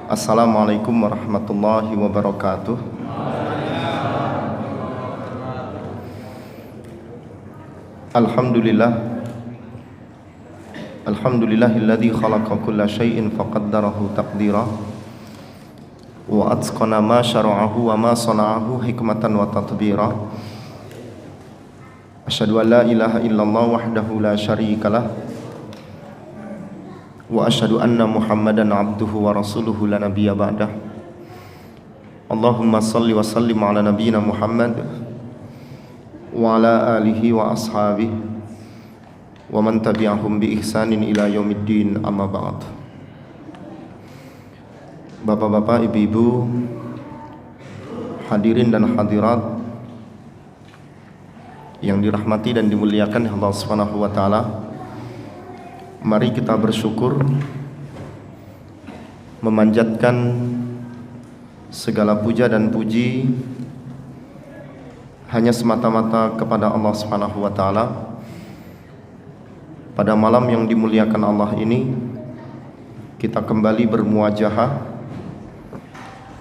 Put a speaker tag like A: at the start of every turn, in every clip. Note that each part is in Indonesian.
A: Assalamualaikum warahmatullahi wabarakatuh. Alhamdulillahilladzi khalaqa kulla syai'in faqaddarahu taqdira wa atqana ma syara'ahu wa ma sana'ahu hikmatan wa tatbira. Asyhadu an la ilaha illallah wahdahu la syarikalah wa asyhadu anna Muhammadan abduhu wa rasuluhu la nabiyya ba'dah. Allahumma salli wa sallim ala nabiyyina Muhammad wa ala alihi wa ashabihi wa man tabi'ahum bi ihsanin ila yaumiddin, amma ba'd. Bapak-bapak, ibu-ibu, hadirin dan hadirat yang dirahmati dan dimuliakan Allah Subhanahu wa taala, mari kita bersyukur, memanjatkan segala puja dan puji hanya semata-mata kepada Allah Subhanahu wa taala. Pada malam yang dimuliakan Allah ini, kita kembali bermuajahah,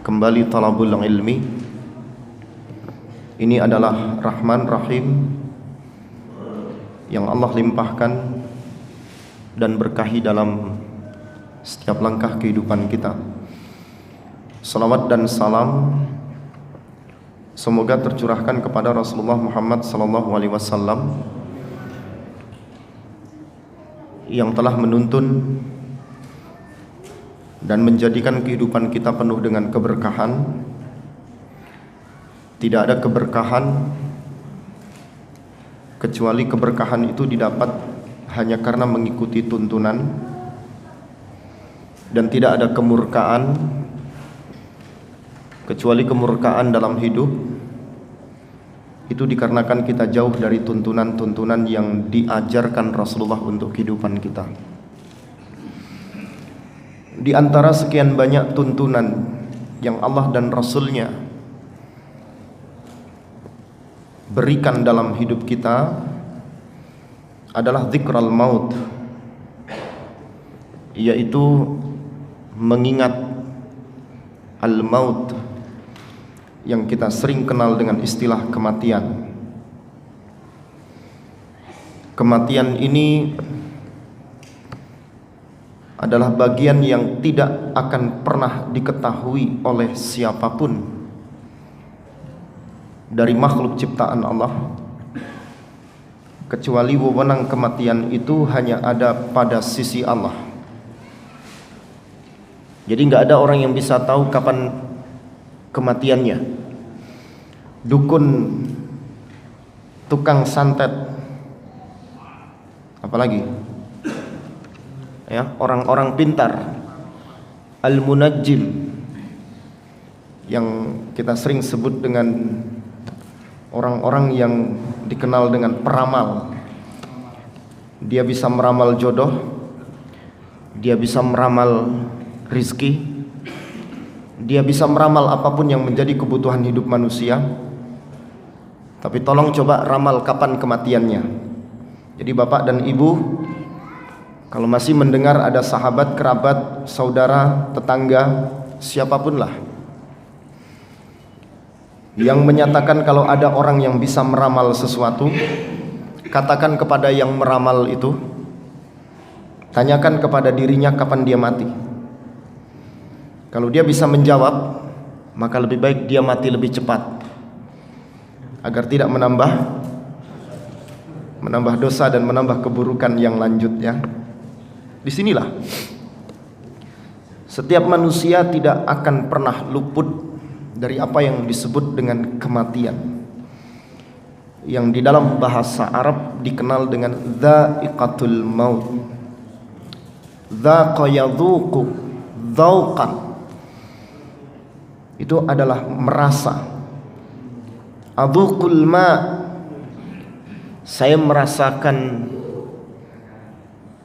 A: kembali talabul ilmi. Ini adalah Rahman Rahim yang Allah limpahkan dan berkahi dalam setiap langkah kehidupan kita. Salawat dan salam semoga tercurahkan kepada Rasulullah Muhammad SAW yang telah menuntun dan menjadikan kehidupan kita penuh dengan keberkahan. Tidak ada keberkahan kecuali keberkahan itu didapat hanya karena mengikuti tuntunan, dan tidak ada kemurkaan kecuali kemurkaan dalam hidup itu dikarenakan kita jauh dari tuntunan-tuntunan yang diajarkan Rasulullah untuk kehidupan kita. Di antara sekian banyak tuntunan yang Allah dan Rasulnya berikan dalam hidup kita adalah zikral maut, yaitu mengingat al-maut yang kita sering kenal dengan istilah kematian. Kematian ini adalah bagian yang tidak akan pernah diketahui oleh siapapun dari makhluk ciptaan Allah, kecuali wewenang kematian itu hanya ada pada sisi Allah. Jadi nggak ada orang yang bisa tahu kapan kematiannya. Dukun, tukang santet, apalagi ya, orang-orang pintar, al-munajjim, yang kita sering sebut dengan orang-orang yang dikenal dengan peramal. Dia bisa meramal jodoh, dia bisa meramal rizki, dia bisa meramal apapun yang menjadi kebutuhan hidup manusia. Tapi tolong coba ramal kapan kematiannya. Jadi bapak dan ibu, kalau masih mendengar ada sahabat, kerabat, saudara, tetangga, siapapun lah yang menyatakan kalau ada orang yang bisa meramal sesuatu, katakan kepada yang meramal itu, tanyakan kepada dirinya kapan dia mati. Kalau dia bisa menjawab, maka lebih baik dia mati lebih cepat, agar tidak menambah dosa dan menambah keburukan yang lanjutnya. Disinilah setiap manusia tidak akan pernah luput dari apa yang disebut dengan kematian, yang di dalam bahasa Arab dikenal dengan dha'iqatul maut. Dhaqa yadhuqu dhauqan, itu adalah merasa. Adhuqul ma, saya merasakan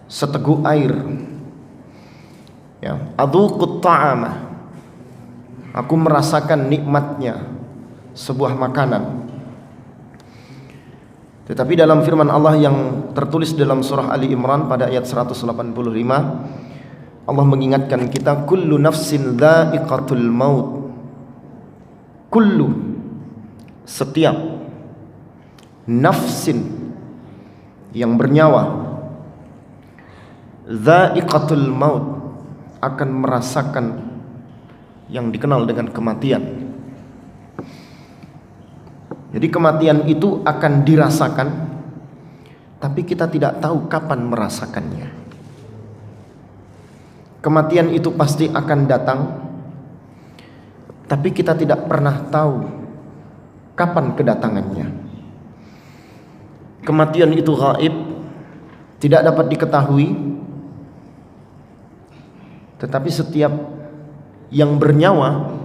A: seteguk air. Ya, adhuqut ta'ama, aku merasakan nikmatnya sebuah makanan. Tetapi dalam firman Allah yang tertulis dalam surah Ali Imran pada ayat 185, Allah mengingatkan kita, kullu nafsin dha'iqatul maut. Kullu, setiap nafsin yang bernyawa, dha'iqatul maut, akan merasakan yang dikenal dengan kematian. Jadi kematian itu akan dirasakan, tapi kita tidak tahu kapan merasakannya. Kematian itu pasti akan datang, tapi kita tidak pernah tahu kapan kedatangannya. Kematian itu gaib, tidak dapat diketahui. Tetapi setiap yang bernyawa,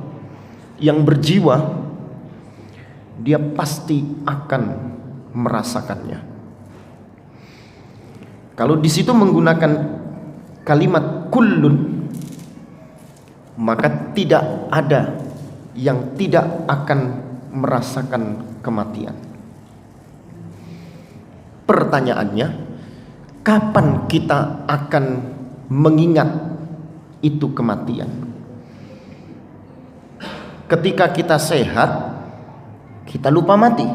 A: yang berjiwa, dia pasti akan merasakannya. Kalau di situ menggunakan kalimat kullun, maka tidak ada yang tidak akan merasakan kematian. Pertanyaannya, kapan kita akan mengingat itu kematian? Ketika kita sehat, kita lupa mati.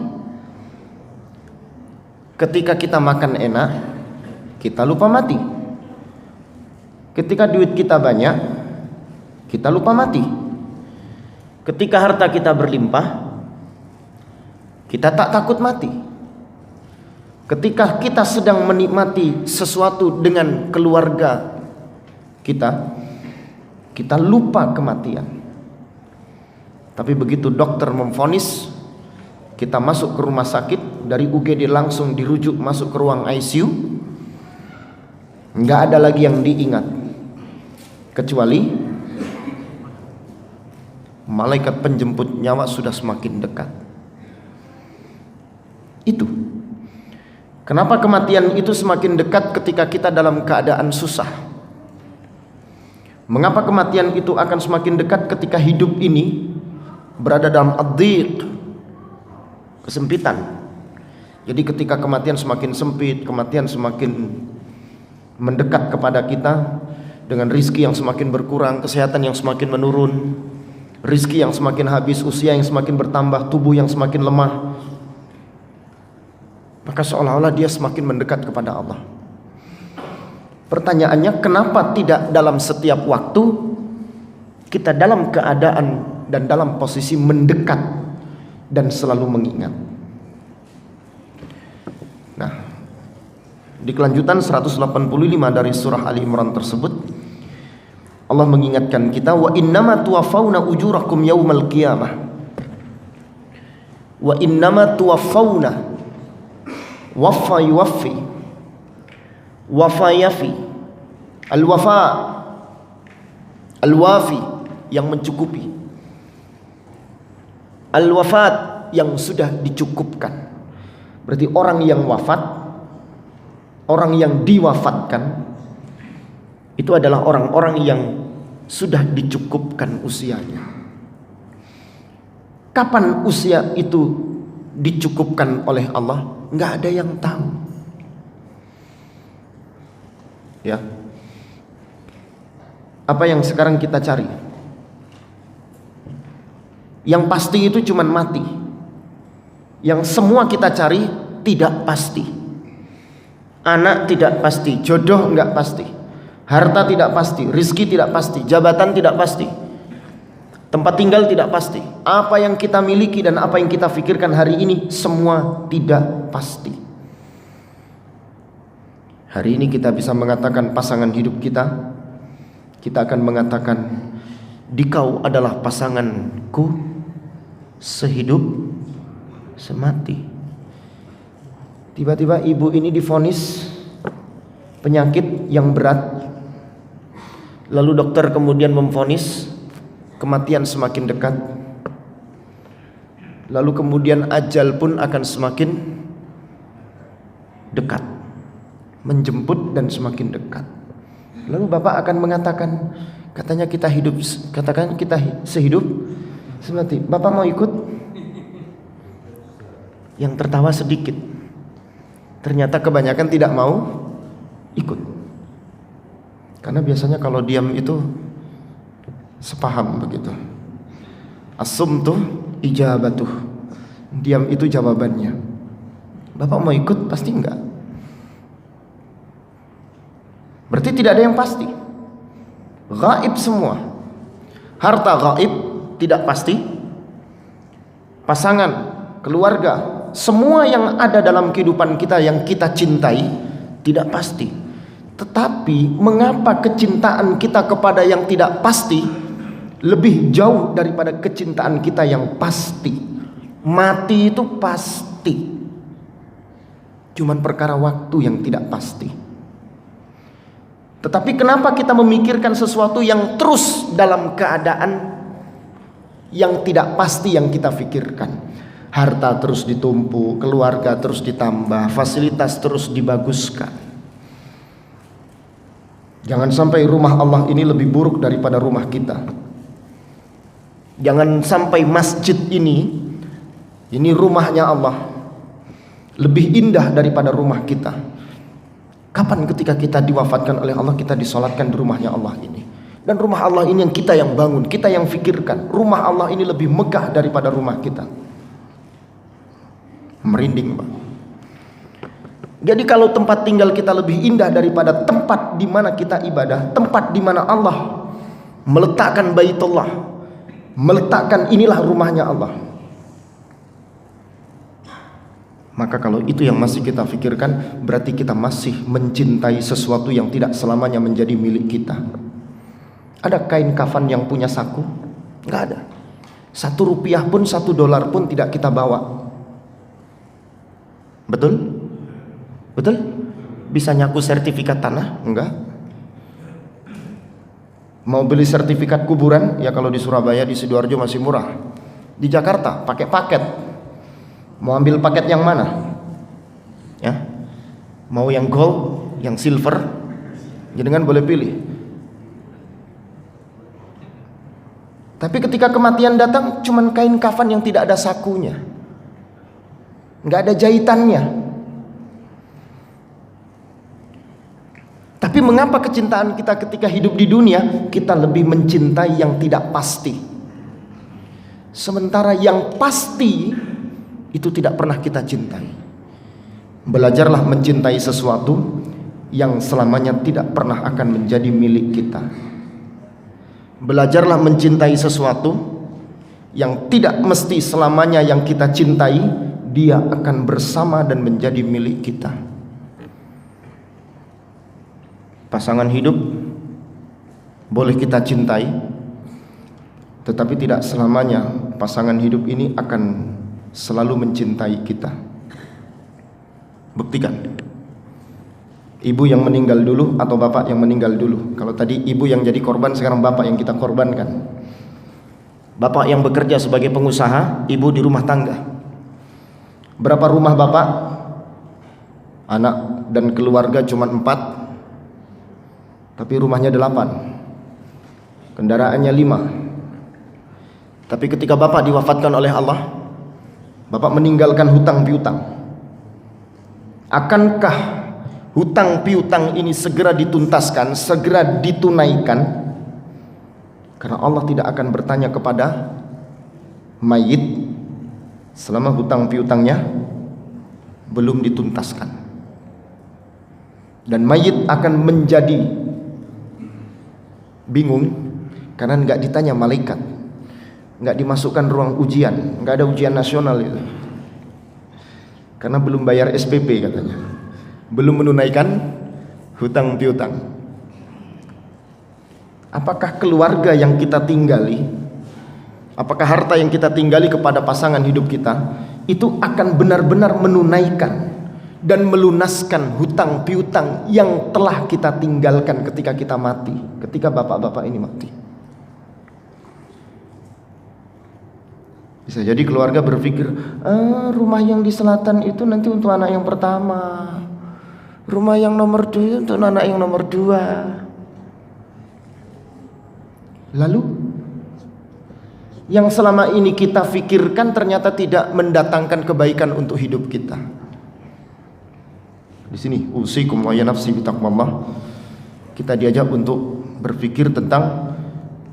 A: Ketika kita makan enak, kita lupa mati. Ketika duit kita banyak, kita lupa mati. Ketika harta kita berlimpah, kita tak takut mati. Ketika kita sedang menikmati sesuatu dengan keluarga kita, kita lupa kematian. Tapi begitu dokter memvonis, kita masuk ke rumah sakit, dari UGD langsung dirujuk masuk ke ruang ICU, nggak ada lagi yang diingat kecuali malaikat penjemput nyawa sudah semakin dekat. Itu kenapa kematian itu semakin dekat ketika kita dalam keadaan susah. Mengapa kematian itu akan semakin dekat ketika hidup ini berada dalam ad-dhiq, kesempitan. Jadi ketika kematian semakin sempit, kematian semakin mendekat kepada kita, dengan rizki yang semakin berkurang, kesehatan yang semakin menurun, rizki yang semakin habis, usia yang semakin bertambah, tubuh yang semakin lemah, maka seolah-olah dia semakin mendekat kepada Allah. Pertanyaannya, kenapa tidak dalam setiap waktu kita dalam keadaan dan dalam posisi mendekat dan selalu mengingat? Nah, di kelanjutan 185 dari surah Ali Imran tersebut, Allah mengingatkan kita, wa innama tuwaffawna ujurakum yaumal qiyamah. Wa innama tuwaffawna, waffa yuwaffi, wafa yafi, al-wafa, al-wafi yang mencukupi, al-wafat yang sudah dicukupkan. Berarti orang yang wafat, orang yang diwafatkan, itu adalah orang-orang yang sudah dicukupkan usianya. Kapan usia itu dicukupkan oleh Allah? Nggak ada yang tahu. Ya, apa yang sekarang kita cari? Yang pasti itu cuman mati. Yang semua kita cari tidak pasti. Anak tidak pasti, jodoh nggak pasti, harta tidak pasti, rizki tidak pasti, jabatan tidak pasti, tempat tinggal tidak pasti. Apa yang kita miliki dan apa yang kita pikirkan hari ini semua tidak pasti. Hari ini kita bisa mengatakan pasangan hidup kita, kita akan mengatakan, dikau adalah pasanganku sehidup semati. Tiba-tiba ibu ini divonis penyakit yang berat, lalu dokter kemudian memvonis kematian semakin dekat, lalu kemudian ajal pun akan semakin dekat, menjemput dan semakin dekat. Lalu bapak akan mengatakan, katanya kita hidup, katakan kita sehidup semati. Bapak mau ikut? Yang tertawa sedikit, ternyata kebanyakan tidak mau ikut. Karena biasanya kalau diam itu sepaham begitu. As-sumtu ijabatuh. Diam itu jawabannya. Bapak mau ikut? Pasti enggak. Berarti tidak ada yang pasti. Gaib semua. Harta gaib, tidak pasti. Pasangan, keluarga, semua yang ada dalam kehidupan kita yang kita cintai tidak pasti. Tetapi mengapa kecintaan kita kepada yang tidak pasti lebih jauh daripada kecintaan kita yang pasti? Mati itu pasti, cuman perkara waktu yang tidak pasti. Tetapi kenapa kita memikirkan sesuatu yang terus dalam keadaan yang tidak pasti yang kita pikirkan? Harta terus ditumpuk, keluarga terus ditambah, fasilitas terus dibaguskan. Jangan sampai rumah Allah ini lebih buruk daripada rumah kita. Jangan sampai masjid ini rumahnya Allah, lebih indah daripada rumah kita. Kapan ketika kita diwafatkan oleh Allah, kita disolatkan di rumahnya Allah ini. Dan rumah Allah ini yang kita yang bangun, kita yang fikirkan. Rumah Allah ini lebih megah daripada rumah kita. Merinding, Pak. Jadi kalau tempat tinggal kita lebih indah daripada tempat di mana kita ibadah, tempat di mana Allah meletakkan Baitullah, meletakkan inilah rumahnya Allah, maka kalau itu yang masih kita pikirkan, berarti kita masih mencintai sesuatu yang tidak selamanya menjadi milik kita. Ada kain kafan yang punya saku? Nggak ada. 1 rupiah pun, 1 dolar pun tidak kita bawa. Betul? Betul? Bisa nyaku sertifikat tanah? Enggak. Mau beli sertifikat kuburan? Ya kalau di Surabaya, di Sidoarjo masih murah. Di Jakarta pakai paket. Mau ambil paket yang mana? Ya. Mau yang gold, yang silver? Jenengan boleh pilih. Tapi ketika kematian datang, cuman kain kafan yang tidak ada sakunya, nggak ada jahitannya. Tapi mengapa kecintaan kita ketika hidup di dunia, kita lebih mencintai yang tidak pasti, sementara yang pasti itu tidak pernah kita cintai. Belajarlah mencintai sesuatu yang selamanya tidak pernah akan menjadi milik kita. Belajarlah mencintai sesuatu yang tidak mesti selamanya yang kita cintai dia akan bersama dan menjadi milik kita. Pasangan hidup boleh kita cintai, tetapi tidak selamanya pasangan hidup ini akan selalu mencintai kita. Buktikan. Ibu yang meninggal dulu atau bapak yang meninggal dulu? Kalau tadi ibu yang jadi korban, sekarang bapak yang kita korbankan. Bapak yang bekerja sebagai pengusaha, ibu di rumah tangga. Berapa rumah bapak? Anak dan keluarga cuma 4, tapi rumahnya 8, kendaraannya 5. Tapi ketika bapak diwafatkan oleh Allah, bapak meninggalkan hutang piutang. Akankah hutang piutang ini segera dituntaskan, segera ditunaikan? Karena Allah tidak akan bertanya kepada mayit selama hutang piutangnya belum dituntaskan. Dan mayit akan menjadi bingung karena nggak ditanya malaikat, nggak dimasukkan ruang ujian, nggak ada ujian nasional itu, karena belum bayar SPP katanya, belum menunaikan hutang piutang. Apakah keluarga yang kita tinggali, apakah harta yang kita tinggali kepada pasangan hidup kita itu akan benar-benar menunaikan dan melunaskan hutang piutang yang telah kita tinggalkan ketika kita mati, ketika bapak-bapak ini mati? Bisa jadi keluarga berpikir, rumah yang di selatan itu nanti untuk anak yang pertama, rumah yang nomor 2 untuk anak yang nomor 2. Lalu yang selama ini kita pikirkan ternyata tidak mendatangkan kebaikan untuk hidup kita. Di sini usikum wa ya nafsi bitaqwallah. kita diajak untuk berpikir tentang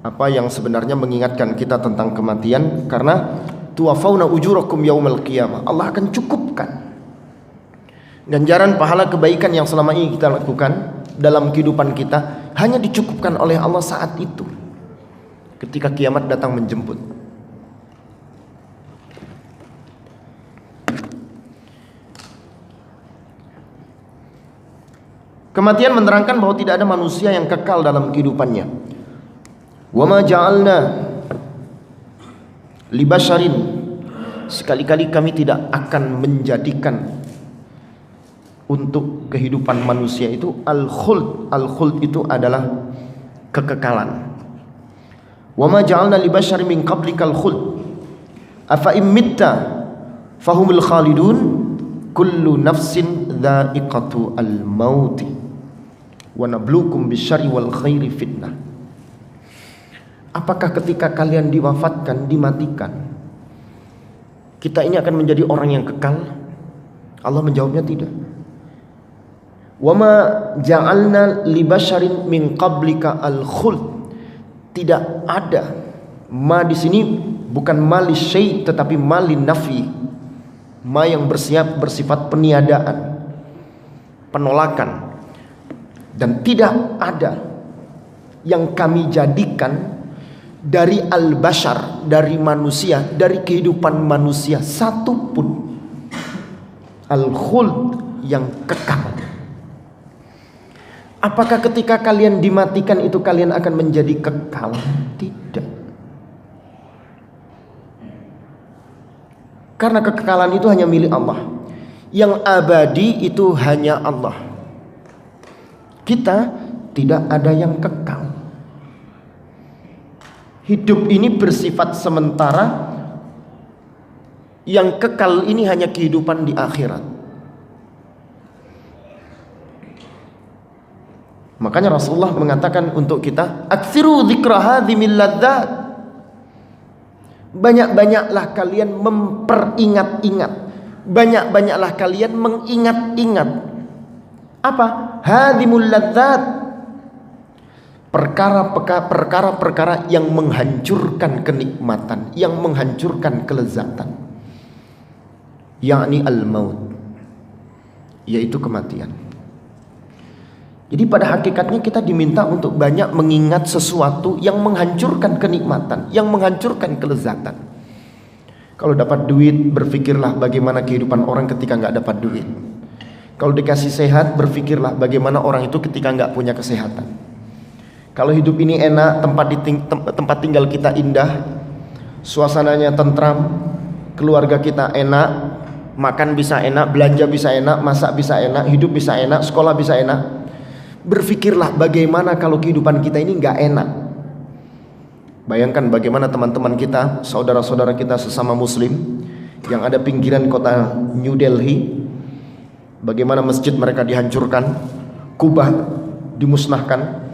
A: apa yang sebenarnya mengingatkan kita tentang kematian, karena tuwafauna ujurakum yaumal qiyamah. Allah akan cukupkan ganjaran pahala kebaikan yang selama ini kita lakukan dalam kehidupan kita, hanya dicukupkan oleh Allah saat itu, ketika kiamat datang menjemput. Kematian menerangkan bahwa tidak ada manusia yang kekal dalam kehidupannya. Wa ma ja'alna li basharin, sekali-kali kami tidak akan menjadikan untuk kehidupan manusia itu al-khuld. Al-khuld itu adalah kekekalan. Wa ma ja'alna li basharin min qablikal khuld afa in mitta fahumul khalidun kullu nafsin dha'iqatu al-mauti wa nabluukum bisyarri wal khairi fitnah. Apakah ketika kalian diwafatkan, dimatikan, kita ini akan menjadi orang yang kekal? Allah menjawabnya tidak. Wa ma ja'alna li basyarin min qablika al-khuld. Tidak ada. Ma di sini bukan ma li syai' tetapi ma li nafi. Ma yang bersifat peniadaan, penolakan. Dan tidak ada yang kami jadikan dari al-bashar, dari manusia, dari kehidupan manusia satupun al-khuld yang kekal. Apakah ketika kalian dimatikan itu kalian akan menjadi kekal? Tidak. Karena kekekalan itu hanya milik Allah. Yang abadi itu hanya Allah. Kita tidak ada yang kekal. Hidup ini bersifat sementara. Yang kekal ini hanya kehidupan di akhirat. Makanya Rasulullah mengatakan untuk kita, aktsiru dzikra hadzimil ladzat. Banyak-banyaklah kalian memperingat-ingat. Banyak-banyaklah kalian mengingat-ingat. Apa? Hadzimul ladzat. Perkara-perkara yang menghancurkan kenikmatan, yang menghancurkan kelezatan. Yakni al-maut, yaitu kematian. Jadi pada hakikatnya kita diminta untuk banyak mengingat sesuatu yang menghancurkan kenikmatan, yang menghancurkan kelezatan. Kalau dapat duit, berpikirlah bagaimana kehidupan orang ketika nggak dapat duit. Kalau dikasih sehat, berpikirlah bagaimana orang itu ketika nggak punya kesehatan. Kalau hidup ini enak, tempat tinggal kita indah, suasananya tentram, keluarga kita enak, makan bisa enak, belanja bisa enak, masak bisa enak, hidup bisa enak, sekolah bisa enak. Berpikirlah bagaimana kalau kehidupan kita ini nggak enak. Bayangkan bagaimana teman-teman kita, saudara-saudara kita sesama muslim yang ada pinggiran kota New Delhi, bagaimana masjid mereka dihancurkan, Kubah dimusnahkan,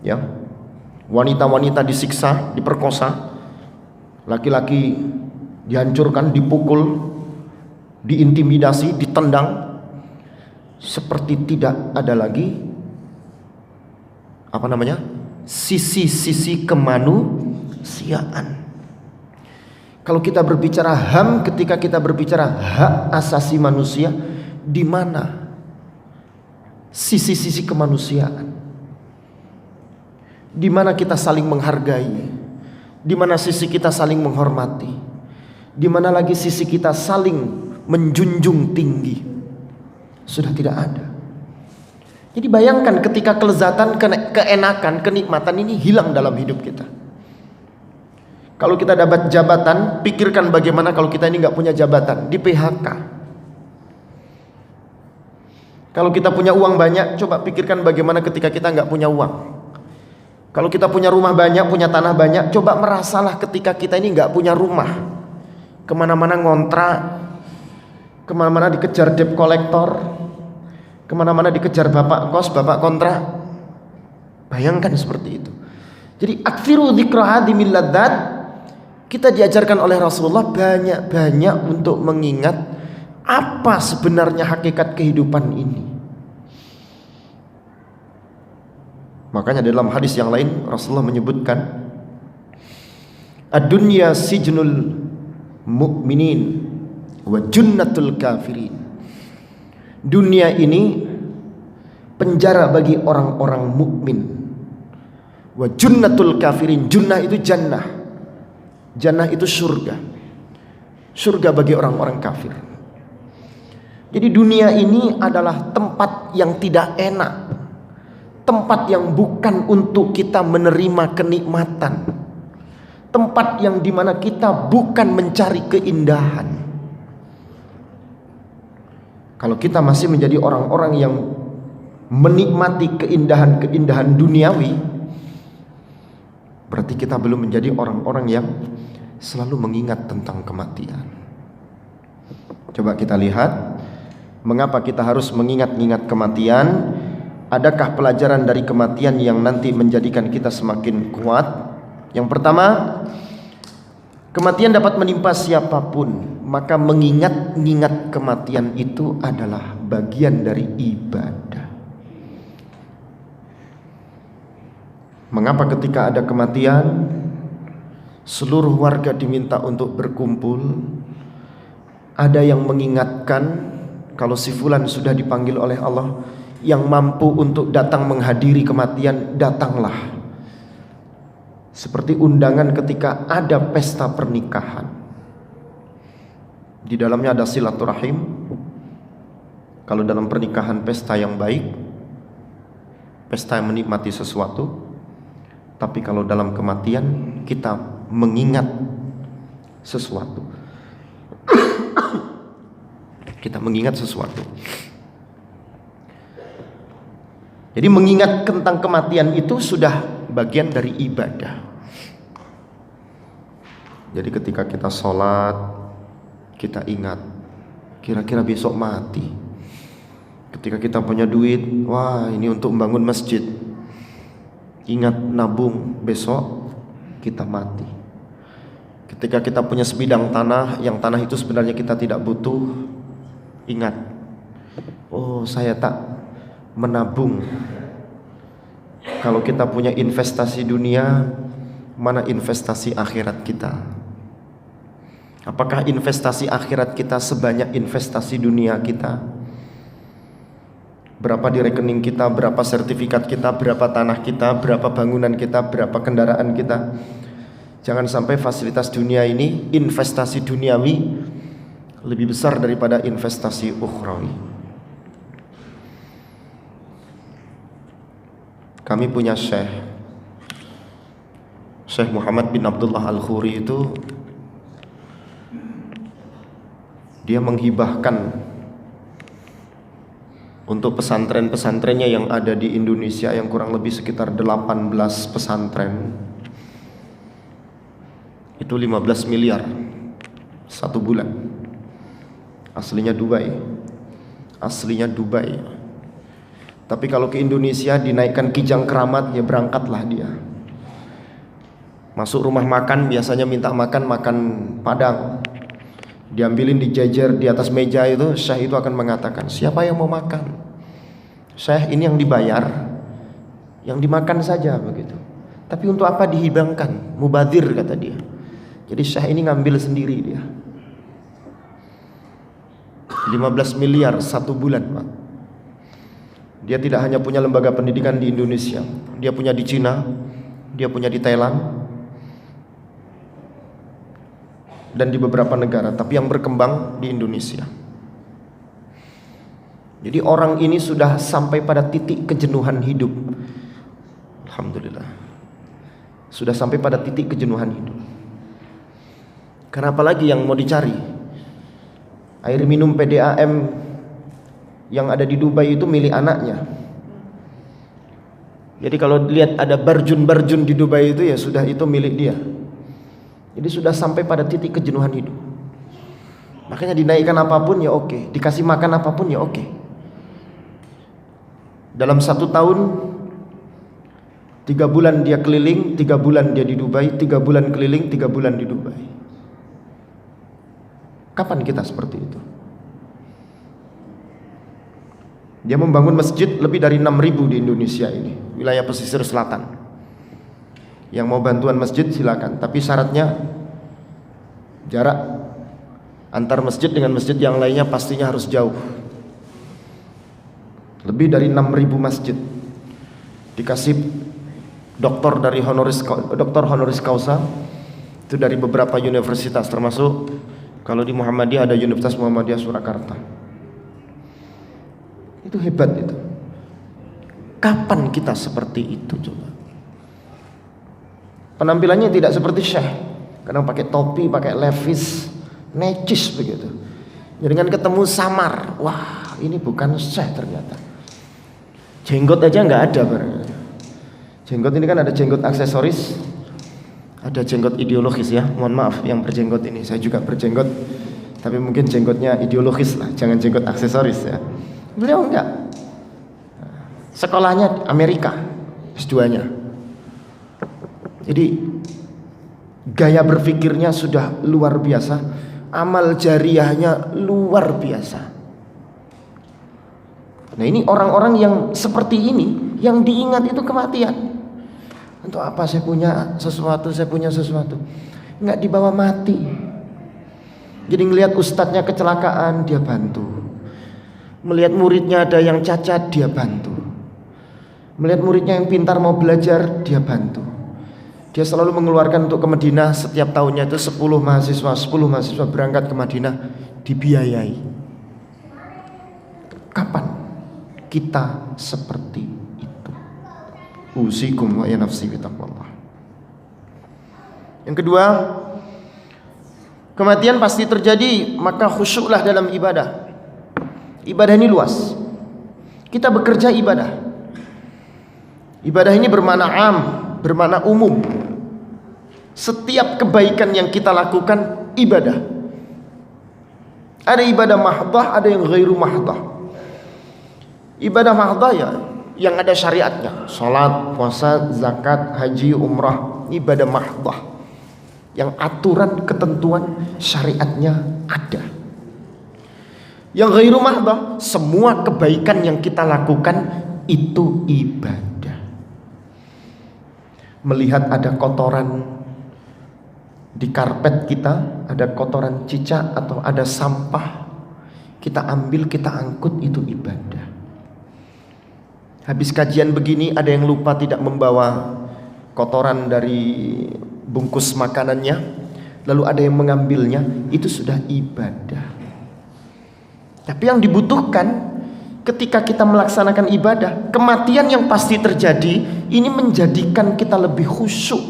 A: ya, wanita-wanita disiksa, diperkosa, laki-laki dihancurkan, dipukul, diintimidasi, ditendang, seperti tidak ada lagi sisi-sisi kemanusiaan. Kalau kita berbicara HAM, ketika kita berbicara hak asasi manusia, di mana sisi-sisi kemanusiaan? Di mana kita saling menghargai? Di mana sisi kita saling menghormati? Di mana lagi sisi kita saling menjunjung tinggi? Sudah tidak ada. Jadi bayangkan ketika kelezatan, keenakan, kenikmatan ini hilang dalam hidup kita. Kalau kita dapat jabatan, pikirkan bagaimana kalau kita ini nggak punya jabatan, di PHK. Kalau kita punya uang banyak, coba pikirkan bagaimana ketika kita nggak punya uang. Kalau kita punya rumah banyak, punya tanah banyak, coba merasalah ketika kita ini nggak punya rumah. Kemana-mana ngontrak, kemana-mana dikejar debt collector, kemana-mana dikejar bapak kos, bapak kontrak. Bayangkan seperti itu. Jadi aktsiru dzikra hadzimil ladzat. Kita diajarkan oleh Rasulullah banyak-banyak untuk mengingat apa sebenarnya hakikat kehidupan ini. Makanya dalam hadis yang lain Rasulullah menyebutkan ad-dunya sijnul mu'minin wa junnatul kafirin. Dunia ini penjara bagi orang-orang mukmin. Wa junnatul kafirin. Junnah itu jannah. Jannah itu surga. Surga bagi orang-orang kafir. Jadi dunia ini adalah tempat yang tidak enak. Tempat yang bukan untuk kita menerima kenikmatan. Tempat yang dimana kita bukan mencari keindahan. Kalau kita masih menjadi orang-orang yang menikmati keindahan-keindahan duniawi, berarti kita belum menjadi orang-orang yang selalu mengingat tentang kematian. Coba kita lihat, mengapa kita harus mengingat-ingat kematian? Adakah pelajaran dari kematian yang nanti menjadikan kita semakin kuat? Yang pertama, kematian dapat menimpa siapapun, maka mengingat-ingat kematian itu adalah bagian dari ibadah. Mengapa ketika ada kematian seluruh warga diminta untuk berkumpul? Ada yang mengingatkan kalau si fulan sudah dipanggil oleh Allah, yang mampu untuk datang menghadiri kematian, datanglah. Seperti undangan ketika ada pesta pernikahan. Di dalamnya ada silaturahim. Kalau dalam pernikahan pesta yang baik, pesta yang menikmati sesuatu. Tapi kalau dalam kematian kita mengingat sesuatu. Kita mengingat sesuatu. Jadi mengingat tentang kematian itu sudah bagian dari ibadah. Jadi ketika kita sholat, kita ingat kira-kira besok mati. Ketika kita punya duit, wah ini untuk membangun masjid, ingat nabung, besok kita mati. Ketika kita punya sebidang tanah, yang tanah itu sebenarnya kita tidak butuh, ingat, oh saya tak menabung. Kalau kita punya investasi dunia, mana investasi akhirat kita? Apakah investasi akhirat kita sebanyak investasi dunia kita? Berapa di rekening kita, berapa sertifikat kita, berapa tanah kita, berapa bangunan kita, berapa kendaraan kita? Jangan sampai fasilitas dunia ini, investasi duniawi lebih besar daripada investasi ukhrawi. Kami punya Syekh Muhammad bin Abdullah Al-Khuri itu, dia menghibahkan untuk pesantren-pesantrennya yang ada di Indonesia, yang kurang lebih sekitar 18 pesantren, itu 15 miliar satu bulan. Aslinya Dubai. Tapi kalau ke Indonesia dinaikkan kijang keramat, ya berangkatlah dia. Masuk rumah makan, biasanya minta makan Padang. Diambilin dijajar di atas meja itu, Syekh itu akan mengatakan, siapa yang mau makan? Syekh, ini yang dibayar, yang dimakan saja begitu. Tapi untuk apa dihibangkan? Mubadzir kata dia. Jadi Syekh ini ngambil sendiri dia. 15 miliar satu bulan, Pak. Dia tidak hanya punya lembaga pendidikan di Indonesia, dia punya di Cina, dia punya di Thailand, dan di beberapa negara, tapi yang berkembang di Indonesia. Jadi orang ini sudah sampai pada titik kejenuhan hidup. Alhamdulillah, sudah sampai pada titik kejenuhan hidup. Kenapa lagi yang mau dicari? Air minum PDAM yang ada di Dubai itu milik anaknya. Jadi kalau lihat ada barjun-barjun di Dubai itu, ya sudah, itu milik dia. Jadi sudah sampai pada titik kejenuhan hidup. Makanya dinaikkan apapun ya oke, dikasih makan apapun ya oke. Dalam 1 tahun 3 bulan dia keliling, 3 bulan dia di Dubai, 3 bulan keliling, 3 bulan di Dubai. Kapan kita seperti itu? Dia membangun masjid lebih dari 6.000 di Indonesia ini, wilayah pesisir selatan. Yang mau bantuan masjid silakan, tapi syaratnya jarak antar masjid dengan masjid yang lainnya pastinya harus jauh. Lebih dari 6.000 masjid dikasih doktor honoris causa itu dari beberapa universitas, termasuk kalau di Muhammadiyah ada Universitas Muhammadiyah Surakarta. Itu hebat itu. Kapan kita seperti itu coba? Penampilannya tidak seperti syekh, kadang pakai topi, pakai levis, necis begitu. Jadi dengan ketemu samar, wah ini bukan syekh ternyata. Jenggot aja nggak ada barangnya. Jenggot ini kan ada jenggot aksesoris, ada jenggot ideologis ya. Mohon maaf yang berjenggot ini, saya juga berjenggot, tapi mungkin jenggotnya ideologis lah, jangan jenggot aksesoris ya. Beliau enggak. Sekolahnya Amerika, S2-nya. Jadi gaya berpikirnya sudah luar biasa, amal jariyahnya luar biasa. Nah ini orang-orang yang seperti ini, yang diingat itu kematian. Untuk apa saya punya sesuatu, enggak dibawa mati. Jadi ngelihat ustadznya kecelakaan, dia bantu. Melihat muridnya ada yang cacat, dia bantu. Melihat muridnya yang pintar mau belajar, dia bantu. Dia selalu mengeluarkan untuk ke Madinah, setiap tahunnya itu 10 mahasiswa berangkat ke Madinah dibiayai. Kapan kita seperti itu? Usikum wa ya nafsi bitaqwallah. Yang kedua, kematian pasti terjadi, maka khusyuklah dalam ibadah. Ibadah ini luas. Kita bekerja ibadah. Ibadah ini bermakna am, bermakna umum. Setiap kebaikan yang kita lakukan ibadah. Ada ibadah mahdah, ada yang ghairu mahdah. Ibadah mahdah ya yang ada syariatnya, salat, puasa, zakat, haji, umrah, ibadah mahdah. Yang aturan ketentuan syariatnya ada. Yang ghairu mahdah, semua kebaikan yang kita lakukan itu ibadah. Melihat ada kotoran di karpet kita, ada kotoran cicak atau ada sampah, kita ambil, kita angkut, itu ibadah. Habis kajian begini ada yang lupa tidak membawa kotoran dari bungkus makanannya, lalu ada yang mengambilnya, itu sudah ibadah. Tapi yang dibutuhkan ketika kita melaksanakan ibadah, kematian yang pasti terjadi, ini menjadikan kita lebih khusyuk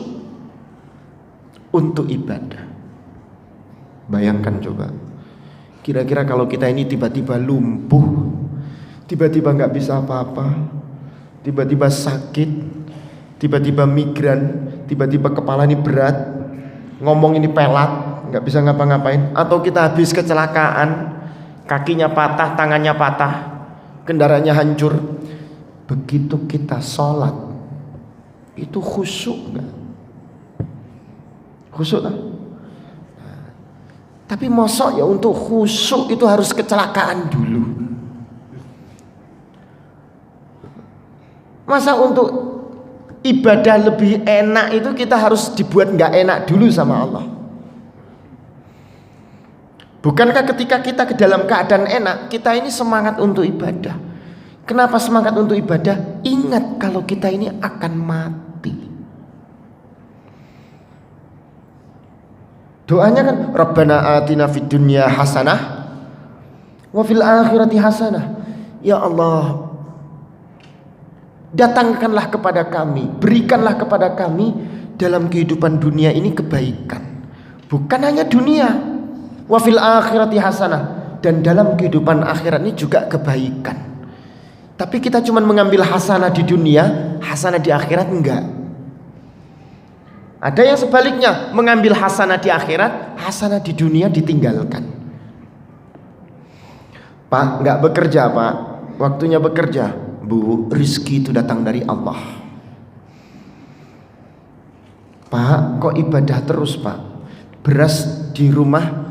A: untuk ibadah. Bayangkan coba, kira-kira kalau kita ini tiba-tiba lumpuh, tiba-tiba gak bisa apa-apa, tiba-tiba sakit, tiba-tiba migran, tiba-tiba kepala ini berat, ngomong ini pelat, gak bisa ngapa-ngapain, atau kita habis kecelakaan, kakinya patah, tangannya patah, kendaraannya hancur. Begitu kita sholat, itu khusyuk gak? Khusyuk kan? Tapi mosok ya untuk khusyuk itu harus kecelakaan dulu. Masa untuk ibadah lebih enak itu kita harus dibuat gak enak dulu sama Allah? Bukankah ketika kita ke dalam keadaan enak, kita ini semangat untuk ibadah? Kenapa semangat untuk ibadah? Ingat kalau kita ini akan mati. Doanya kan, Rabbana atina fid dunya hasanah wa fil akhirati hasanah. Ya Allah, datangkanlah kepada kami, berikanlah kepada kami dalam kehidupan dunia ini kebaikan. Bukan hanya dunia, wa fil akhirati hasanah, dan dalam kehidupan akhirat ini juga kebaikan. Tapi kita cuma mengambil hasanah di dunia, hasanah di akhirat enggak. Ada yang sebaliknya, mengambil hasanah di akhirat, hasanah di dunia ditinggalkan. Pak, enggak bekerja Pak, waktunya bekerja. Bu, rizki itu datang dari Allah. Pak, kok ibadah terus Pak? Beras di rumah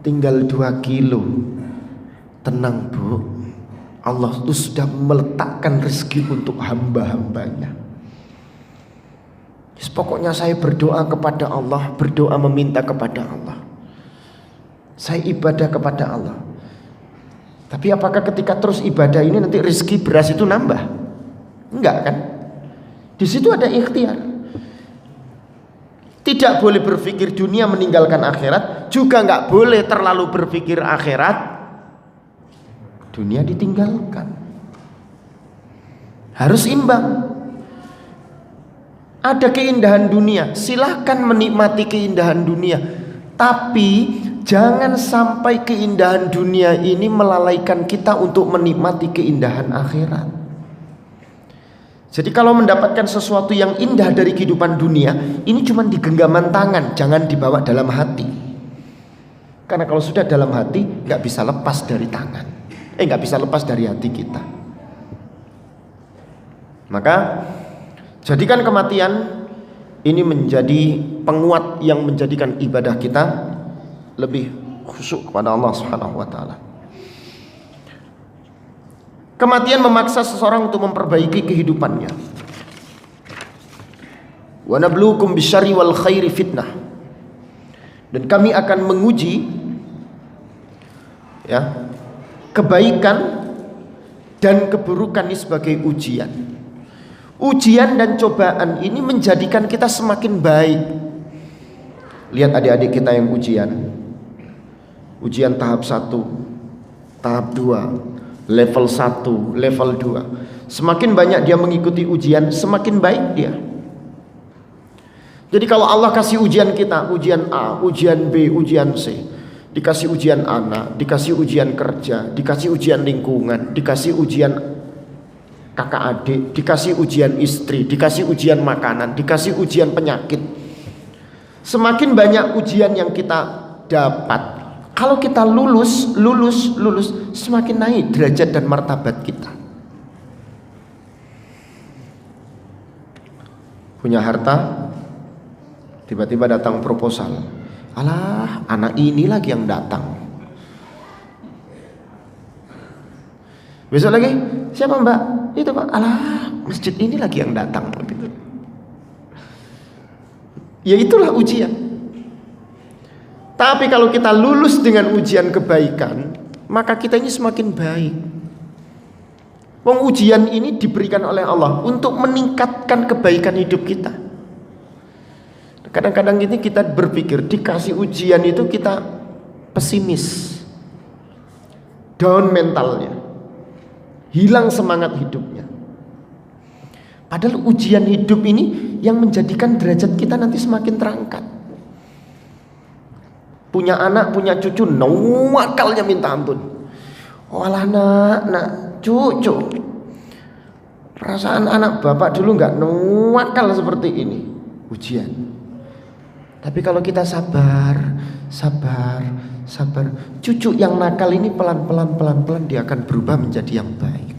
A: tinggal 2 kilo. Tenang Bu, Allah itu sudah meletakkan rezeki untuk hamba-hambanya. Pokoknya saya berdoa kepada Allah, berdoa meminta kepada Allah. Saya ibadah kepada Allah. Tapi apakah ketika terus ibadah ini nanti rezeki beras itu nambah? Enggak kan? Di situ ada ikhtiar. Tidak boleh berpikir dunia meninggalkan akhirat, juga enggak boleh terlalu berpikir akhirat dunia ditinggalkan. Harus imbang. Ada keindahan dunia, silahkan menikmati keindahan dunia, tapi jangan sampai keindahan dunia ini melalaikan kita untuk menikmati keindahan akhirat. Jadi kalau mendapatkan sesuatu yang indah dari kehidupan dunia, ini cuma di genggaman tangan, jangan dibawa dalam hati. Karena kalau sudah dalam hati, nggak bisa lepas dari tangan, nggak bisa lepas dari hati kita. Maka jadikan kematian ini menjadi penguat yang menjadikan ibadah kita lebih khusyuk kepada Allah Subhanahu wa taala. Kematian memaksa seseorang untuk memperbaiki kehidupannya. Wa nabluukum bisyarri wal khairi fitnah. Dan kami akan menguji kebaikan dan keburukan ini sebagai ujian. Ujian dan cobaan ini menjadikan kita semakin baik. Lihat adik-adik kita yang ujian tahap 1, tahap 2, level 1, level 2. Semakin banyak dia mengikuti ujian, semakin baik dia. Jadi kalau Allah kasih ujian kita, ujian A, ujian B, ujian C, dikasih ujian anak, dikasih ujian kerja, dikasih ujian lingkungan, dikasih ujian kakak adik, dikasih ujian istri, dikasih ujian makanan, dikasih ujian penyakit. Semakin banyak ujian yang kita dapat, kalau kita lulus, semakin naik derajat dan martabat kita. Punya harta, tiba-tiba datang proposal. Alah, anak ini lagi yang datang. Besok lagi, siapa mbak? Itu pak, alah masjid ini lagi yang datang. Ya itulah ujian. Tapi kalau kita lulus dengan ujian kebaikan, maka kita ini semakin baik. Wong ujian ini diberikan oleh Allah untuk meningkatkan kebaikan hidup kita. Kadang-kadang ini kita berpikir dikasih ujian itu kita pesimis, down mentalnya, hilang semangat hidupnya. Padahal ujian hidup ini yang menjadikan derajat kita nanti semakin terangkat. Punya anak, punya cucu, nakalnya minta ampun. Walah nak, cucu. Perasaan anak bapak dulu nggak nakal seperti ini. Ujian. Tapi kalau kita sabar, cucu yang nakal ini pelan-pelan dia akan berubah menjadi yang baik.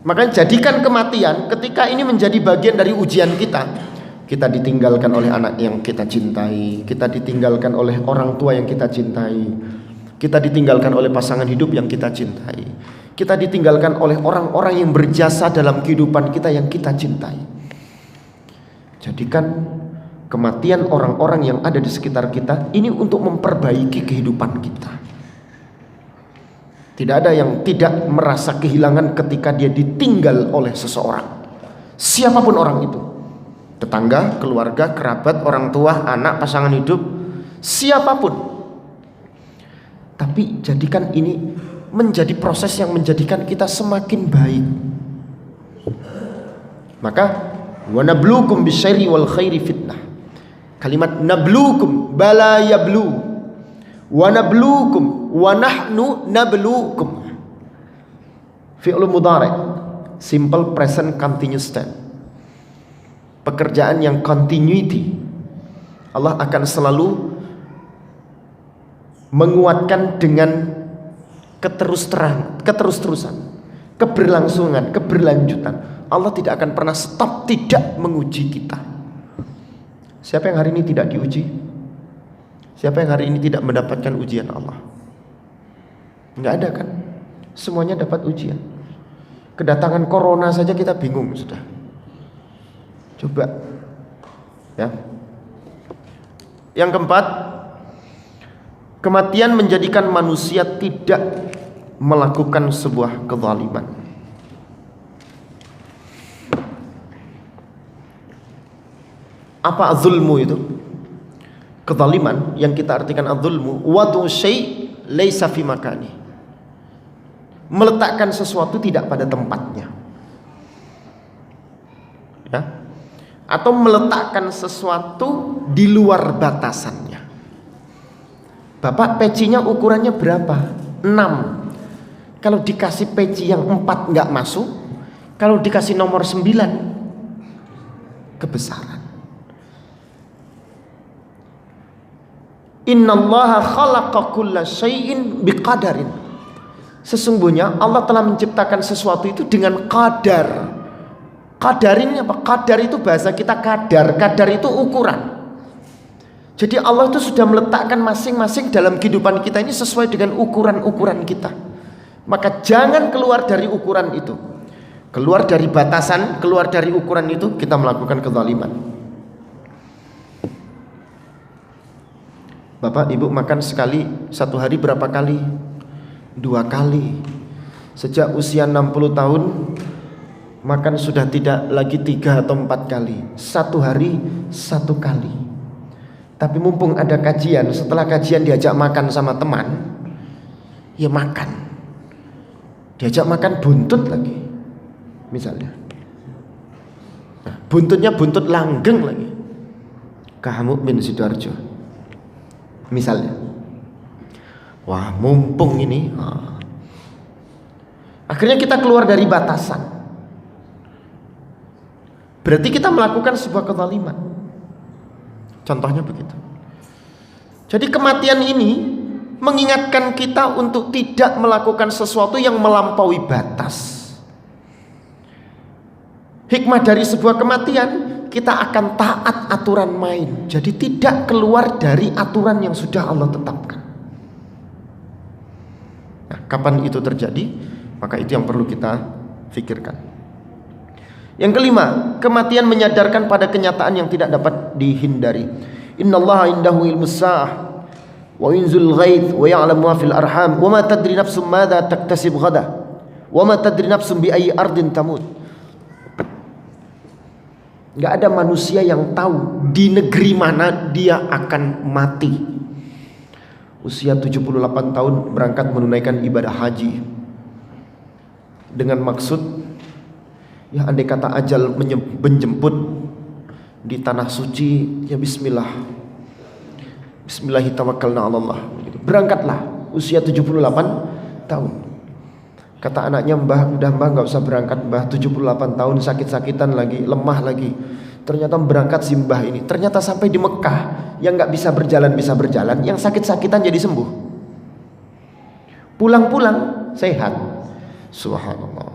A: Makanya jadikan kematian ketika ini menjadi bagian dari ujian kita. Kita ditinggalkan oleh anak yang kita cintai, kita ditinggalkan oleh orang tua yang kita cintai, kita ditinggalkan oleh pasangan hidup yang kita cintai, kita ditinggalkan oleh orang-orang yang berjasa dalam kehidupan kita yang kita cintai. Jadikan kematian orang-orang yang ada di sekitar kita ini untuk memperbaiki kehidupan kita. Tidak ada yang tidak merasa kehilangan ketika dia ditinggal oleh seseorang, siapapun orang itu. Tetangga, keluarga, kerabat, orang tua, anak, pasangan hidup, siapapun. Tapi jadikan ini menjadi proses yang menjadikan kita semakin baik. Maka wa nabluukum bisyarri wal khairi fitnah. Kalimat nabluukum bala yablu, wa nabluukum wa nahnu nabluukum. Fi'il mudhari', simple present continuous tense. Pekerjaan yang continuity. Allah akan selalu menguatkan dengan keterus-terusan, keberlangsungan, keberlanjutan. Allah tidak akan pernah stop, tidak menguji kita. Siapa yang hari ini tidak diuji? Siapa yang hari ini tidak mendapatkan ujian Allah? Enggak ada kan? Semuanya dapat ujian. Kedatangan corona saja kita bingung sudah. Coba ya. Yang keempat, kematian menjadikan manusia tidak melakukan sebuah kezaliman. Apa zulmu itu? Kezaliman yang kita artikan adzulmu wadu syai' laisa fi makani. Meletakkan sesuatu tidak pada tempatnya. Ya. Atau meletakkan sesuatu di luar batasannya. Bapak pecinya ukurannya berapa? 6. Kalau dikasih peci yang 4 nggak masuk, kalau dikasih nomor 9 kebesaran. Innallaha khalaqa kulla syai'in biqadarin. Sesungguhnya Allah telah menciptakan sesuatu itu dengan qadar. Qadar ini apa? Qadar itu bahasa kita kadar. Kadar itu ukuran. Jadi Allah itu sudah meletakkan masing-masing dalam kehidupan kita ini sesuai dengan ukuran-ukuran kita. Maka jangan keluar dari ukuran itu. Keluar dari batasan, keluar dari ukuran itu, kita melakukan kezaliman. Bapak ibu makan sekali, satu hari berapa kali? 2 kali. Sejak usia 60 tahun makan sudah tidak lagi 3 atau 4 kali. Satu hari 1 kali. Tapi mumpung ada kajian, setelah kajian diajak makan sama teman, ya makan. Diajak makan buntut lagi, misalnya. Nah, buntutnya buntut langgeng lagi. Kamu min Sidoarjo, misalnya. Wah, mumpung ini. Akhirnya kita keluar dari batasan. Berarti kita melakukan sebuah kezaliman. Contohnya begitu. Jadi kematian ini mengingatkan kita untuk tidak melakukan sesuatu yang melampaui batas. Hikmah dari sebuah kematian, kita akan taat aturan main. Jadi tidak keluar dari aturan yang sudah Allah tetapkan. Nah, kapan itu terjadi? Maka itu yang perlu kita pikirkan. Yang kelima, kematian menyadarkan pada kenyataan yang tidak dapat dihindari. Innallaha indahu ilmus sa'ah wa yunzilul ghaits wa ya'lamu ma fil arham wa ma tadri nafsum madza taktasib ghadan wa ma tadri nafsum bi ayyi ardin tamut. Enggak ada manusia yang tahu di negeri mana dia akan mati. Usia 78 tahun berangkat menunaikan ibadah haji dengan maksud, ya andai kata ajal menjemput di tanah suci, ya bismillah. Bismillahi tawakkalna 'ala Allah. Berangkatlah usia 78 tahun. Kata anaknya, "Mbah, udah Mbah enggak usah berangkat, Mbah. 78 tahun sakit-sakitan lagi, lemah lagi." Ternyata berangkat si Mbah ini. Ternyata sampai di Mekah, yang enggak bisa berjalan, yang sakit-sakitan jadi sembuh. Pulang-pulang sehat. Subhanallah.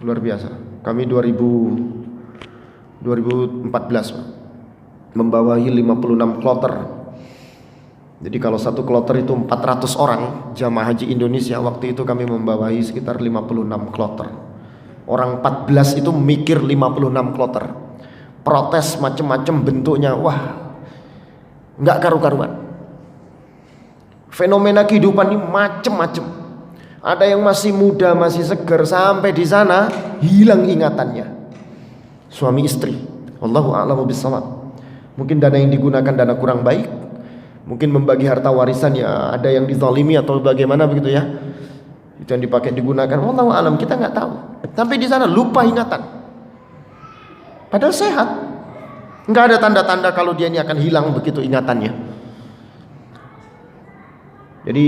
A: Luar biasa. Kami 2014 Pak, membawahi 56 kloter. Jadi kalau satu kloter itu 400 orang jamaah haji Indonesia, waktu itu kami membawahi sekitar 56 kloter. Orang 14 itu mikir 56 kloter. Protes macam-macam bentuknya. Wah, nggak karu-karuan. Fenomena kehidupan ini macam-macam. Ada yang masih muda, masih segar, sampai di sana hilang ingatannya. Suami istri, wallahu a'lamu bishawab. Mungkin dana yang digunakan dana kurang baik, mungkin membagi harta warisan ya ada yang dizalimi atau bagaimana begitu ya. Itu yang dipakai digunakan, wallahu a'lam, kita nggak tahu. Sampai di sana lupa ingatan. Padahal sehat. Nggak ada tanda-tanda kalau dia ini akan hilang begitu ingatannya. Jadi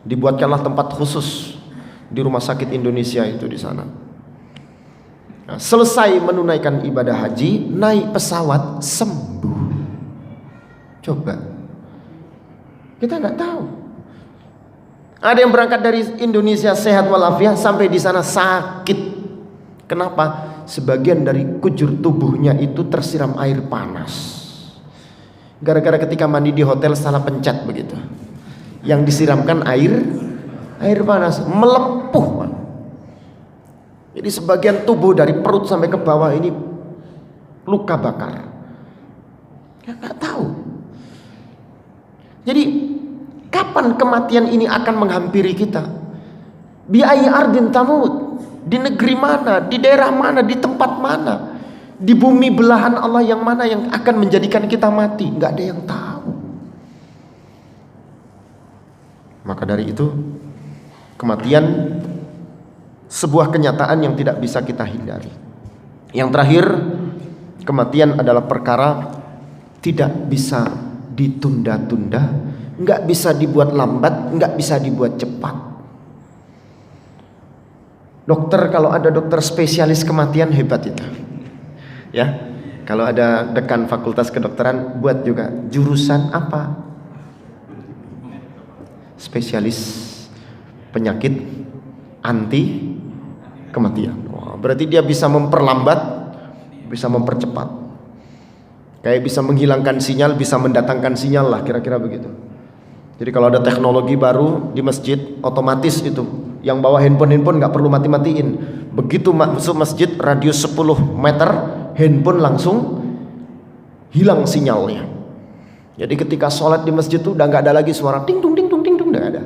A: dibuatkanlah tempat khusus di rumah sakit Indonesia itu di sana. Nah, selesai menunaikan ibadah haji, naik pesawat sembuh. Coba, kita nggak tahu. Ada yang berangkat dari Indonesia sehat walafiat, sampai di sana sakit. Kenapa? Sebagian dari kujur tubuhnya itu tersiram air panas. Gara-gara ketika mandi di hotel salah pencet begitu. yang disiramkan air panas, melepuh. Jadi sebagian tubuh dari perut sampai ke bawah ini luka bakar. Ya nggak tahu. Jadi kapan kematian ini akan menghampiri kita? Bi ayyi ardin tamut, di negeri mana, di daerah mana, di tempat mana, di bumi belahan Allah yang mana yang akan menjadikan kita mati? Nggak ada yang tahu. Maka dari itu kematian sebuah kenyataan yang tidak bisa kita hindari. Yang terakhir, kematian adalah perkara tidak bisa ditunda-tunda, nggak bisa dibuat lambat, nggak bisa dibuat cepat. Dokter, kalau ada dokter spesialis kematian, hebat itu. Ya, kalau ada dekan fakultas kedokteran, buat juga jurusan apa? Spesialis penyakit anti kematian. Wah, berarti dia bisa memperlambat, bisa mempercepat. Kayak bisa menghilangkan sinyal, bisa mendatangkan sinyal lah, kira-kira begitu. Jadi kalau ada teknologi baru di masjid, otomatis itu yang bawa handphone nggak perlu mati-matiin. Begitu masuk masjid radius 10 meter, handphone langsung hilang sinyalnya. Jadi ketika sholat di masjid tuh udah nggak ada lagi suara ting tung ting tung ting tung, nggak ada.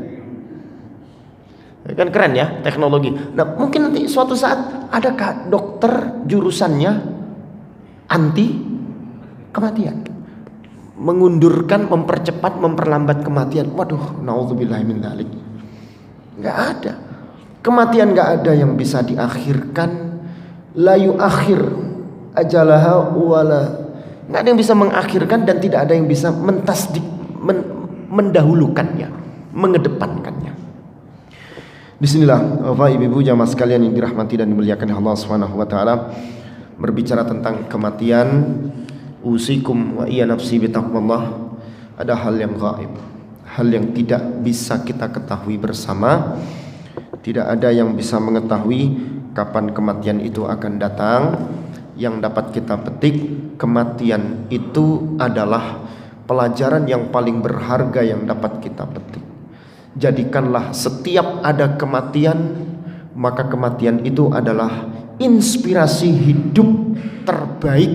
A: Kan keren ya teknologi. Nah mungkin nanti suatu saat adakah dokter jurusannya anti kematian, mengundurkan, mempercepat, memperlambat kematian. Waduh, naudzubillahi min dzalik. Nggak ada. Kematian nggak ada yang bisa diakhirkan. La yuakhir ajalaha wala. Nggak ada yang bisa mengakhirkan dan tidak ada yang bisa mendahulukannya, mengedepankannya. Bismillah, Bapak Ibu jamaah sekalian yang dirahmati dan dimuliakan Allah Subhanahu wa taala, berbicara tentang kematian, usikum wa iya nafsi bitaqwallah. Ada hal yang gaib, hal yang tidak bisa kita ketahui bersama. Tidak ada yang bisa mengetahui kapan kematian itu akan datang. Yang dapat kita petik, kematian itu adalah pelajaran yang paling berharga yang dapat kita petik. Jadikanlah setiap ada kematian, maka kematian itu adalah inspirasi hidup terbaik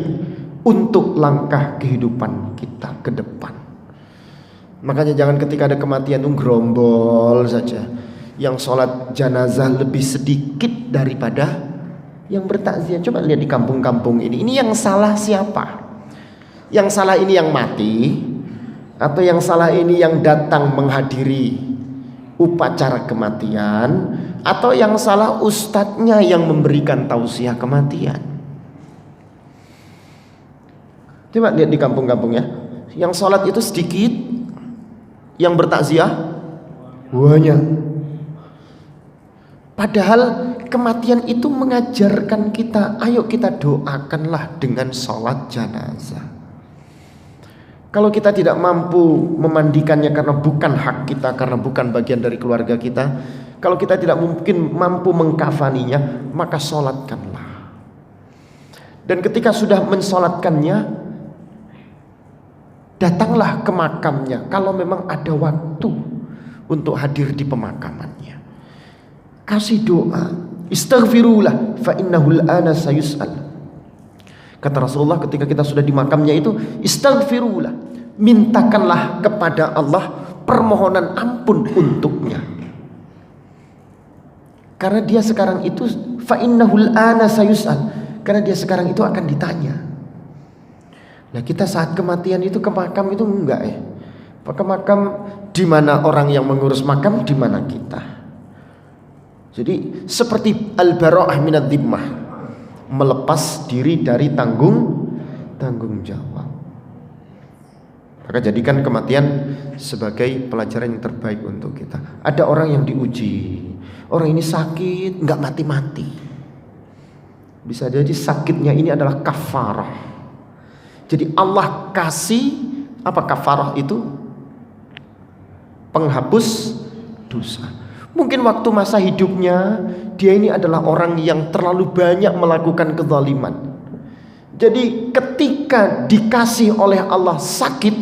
A: untuk langkah kehidupan kita ke depan. Makanya jangan ketika ada kematian itu gerombol saja. Yang sholat jenazah lebih sedikit daripada yang bertakziah. Coba lihat di kampung-kampung ini yang salah siapa? Yang salah ini yang mati, atau yang salah ini yang datang menghadiri upacara kematian, atau yang salah ustadznya yang memberikan tausiah kematian? Coba lihat di kampung-kampung ya. Yang sholat itu sedikit, yang bertakziah banyak. Padahal kematian itu mengajarkan kita, ayo kita doakanlah dengan sholat jenazah. Kalau kita tidak mampu memandikannya karena bukan hak kita, karena bukan bagian dari keluarga kita, kalau kita tidak mungkin mampu mengkafaninya, maka sholatkanlah. Dan ketika sudah mensolatkannya, datanglah ke makamnya kalau memang ada waktu untuk hadir di pemakamannya. Kasih doa, istaghfirullah fa innahul ana sayus'al. Kata Rasulullah ketika kita sudah di makamnya itu, istaghfirullah, mintakanlah kepada Allah permohonan ampun untuknya. Karena dia sekarang itu fa innahul ana sayus'al, karena dia sekarang itu akan ditanya. Nah, kita saat kematian itu ke makam itu enggak ya. Ke makam di mana orang yang mengurus makam, di mana kita. Jadi seperti al-bara'ah minad dhimmah, melepas diri dari tanggung jawab. Maka jadikan kematian sebagai pelajaran yang terbaik untuk kita. Ada orang yang diuji, orang ini sakit nggak mati-mati. Bisa jadi sakitnya ini adalah kafarah. Jadi Allah kasih apa kafarah itu? Penghapus dosa. Mungkin waktu masa hidupnya dia ini adalah orang yang terlalu banyak melakukan kezaliman. Jadi ketika dikasih oleh Allah sakit,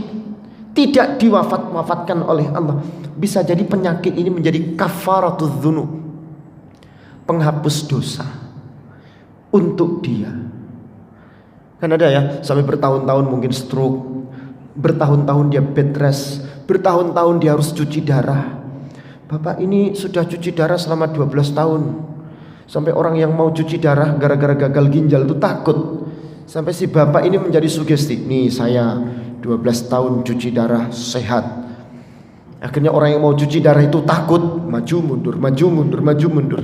A: tidak diwafatkan oleh Allah, bisa jadi penyakit ini menjadi kafaratudz dzunub, penghapus dosa untuk dia. Kan ada ya, sampai bertahun-tahun mungkin stroke, bertahun-tahun dia bed rest, bertahun-tahun dia harus cuci darah. Bapak ini sudah cuci darah selama 12 tahun. Sampai orang yang mau cuci darah gara-gara gagal ginjal itu takut. Sampai si bapak ini menjadi sugesti, nih saya 12 tahun cuci darah sehat. Akhirnya orang yang mau cuci darah itu takut, maju mundur, maju mundur, maju mundur.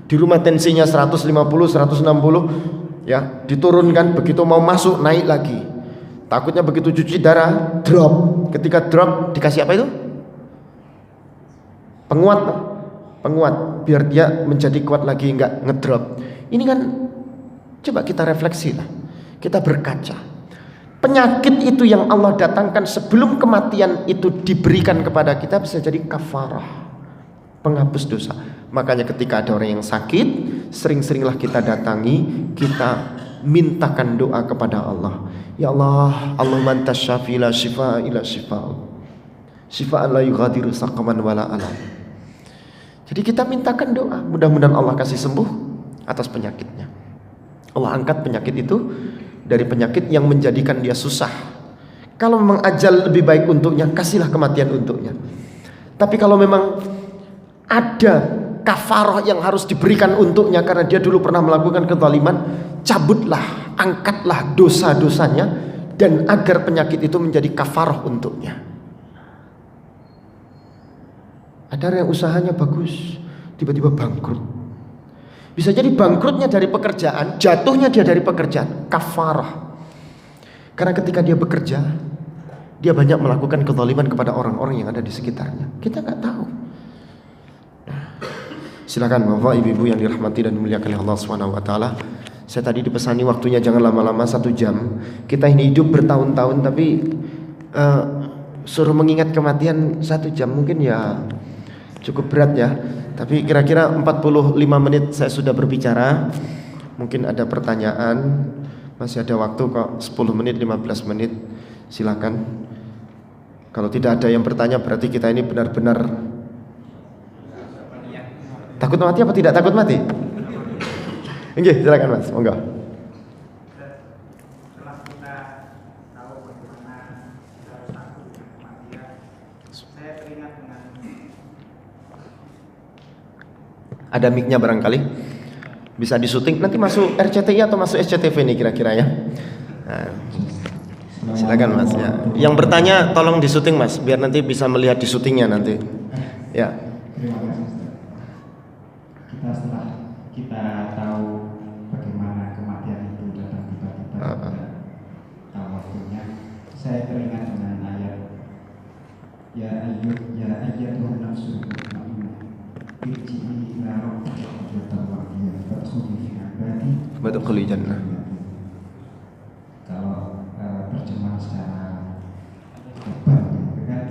A: Di rumah tensinya 150, 160, ya diturunkan, begitu mau masuk naik lagi. Takutnya begitu cuci darah drop. Ketika drop dikasih apa itu? Penguat biar dia menjadi kuat lagi, enggak ngedrop. Ini kan coba kita refleksi lah, kita berkaca. Penyakit itu yang Allah datangkan sebelum kematian itu diberikan kepada kita bisa jadi kafarah, penghapus dosa. Makanya ketika ada orang yang sakit, sering-seringlah kita datangi, kita mintakan doa kepada Allah. Ya Allah, Allahumma antas syafi la shifa ila shifa'u, shifa'an la yughadiru saqaman wala alam. Jadi kita mintakan doa, mudah-mudahan Allah kasih sembuh atas penyakitnya. Allah angkat penyakit itu dari penyakit yang menjadikan dia susah. Kalau memang ajal lebih baik untuknya, kasihlah kematian untuknya. Tapi kalau memang ada kafarah yang harus diberikan untuknya karena dia dulu pernah melakukan kezaliman, cabutlah, angkatlah dosa-dosanya, dan agar penyakit itu menjadi kafarah untuknya. Ada yang usahanya bagus, tiba-tiba bangkrut. Bisa jadi bangkrutnya dari pekerjaan, jatuhnya dia dari pekerjaan, kafarah. Karena ketika dia bekerja, dia banyak melakukan kezaliman kepada orang-orang yang ada di sekitarnya. Kita nggak tahu. Silakan Bapak Ibu yang dirahmati dan dimuliakan oleh Allah SWT. Saya tadi dipesani waktunya jangan lama-lama, 1 jam. Kita ini hidup bertahun-tahun tapi suruh mengingat kematian 1 jam mungkin ya cukup berat ya. Tapi kira-kira 45 menit saya sudah berbicara. Mungkin ada pertanyaan, masih ada waktu kok, 10 menit, 15 menit. Silakan. Kalau tidak ada yang bertanya berarti kita ini benar-benar takut mati apa tidak takut mati? Oke, silakan Mas, monggo.
B: Setelah kita tahu bagaimana kita harus takut dengan kematian, saya teringat dengan
A: ada mic-nya barangkali bisa disuting, nanti masuk RCTI atau masuk SCTV nih kira-kira ya. Nah, silakan Mas ya. Yang bertanya tolong disuting Mas, biar nanti bisa melihat di syutingnya nanti. Ya.
B: terima kasih. Kita setelah kita tahu bagaimana kematian itu datang tiba-tiba, tahu waktunya, saya teringat dengan ayat ya ayyatuhan nafsul mutmainnah irji'i ila rabbiki radiyatan mardiyah fadkhuli fi ibadi
A: Wadkhuli jannah.
B: Kalau terjemah secara global gitu kan,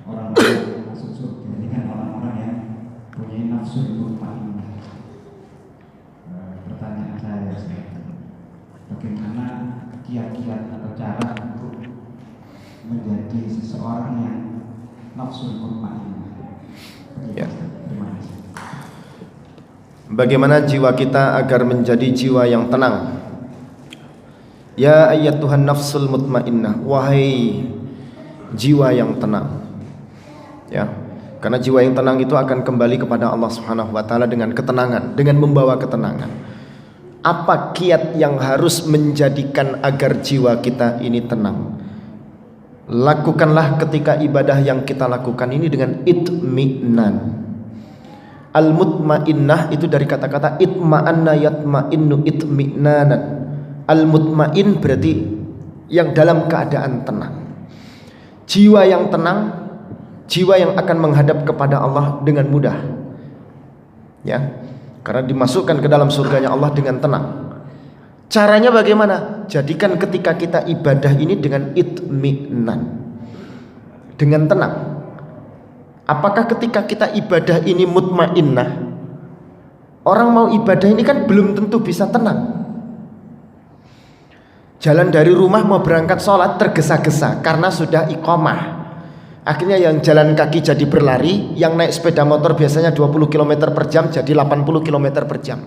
B: orang-orang yang masuk surga ini kan orang-orang yang punya nafsu mutmainnah. Pertanyaan saya bagaimana kiat-kiat atau cara untuk menjadi seseorang yang nafsu mutmainnah?
A: Ya.
B: Terima kasih.
A: Bagaimana jiwa kita agar menjadi jiwa yang tenang? Ya ayyatuhan nafsul mutmainnah, wahai jiwa yang tenang. Ya. Karena jiwa yang tenang itu akan kembali kepada Allah Subhanahu wa taala dengan ketenangan, dengan membawa ketenangan. Apa kiat yang harus menjadikan agar jiwa kita ini tenang? Lakukanlah ketika ibadah yang kita lakukan ini dengan itminan. Al-mutmainnah itu dari kata-kata itma'anna yatma'innu itminanan. Al-mutmain berarti yang dalam keadaan tenang. Jiwa yang tenang, jiwa yang akan menghadap kepada Allah dengan mudah. Ya. Karena dimasukkan ke dalam surganya Allah dengan tenang. Caranya bagaimana? Jadikan ketika kita ibadah ini dengan itminan, dengan tenang. Apakah ketika kita ibadah ini mutmainnah? Orang mau ibadah ini kan belum tentu bisa tenang. Jalan dari rumah mau berangkat sholat tergesa-gesa karena sudah iqomah. Akhirnya yang jalan kaki jadi berlari, yang naik sepeda motor biasanya 20 km per jam jadi 80 km per jam.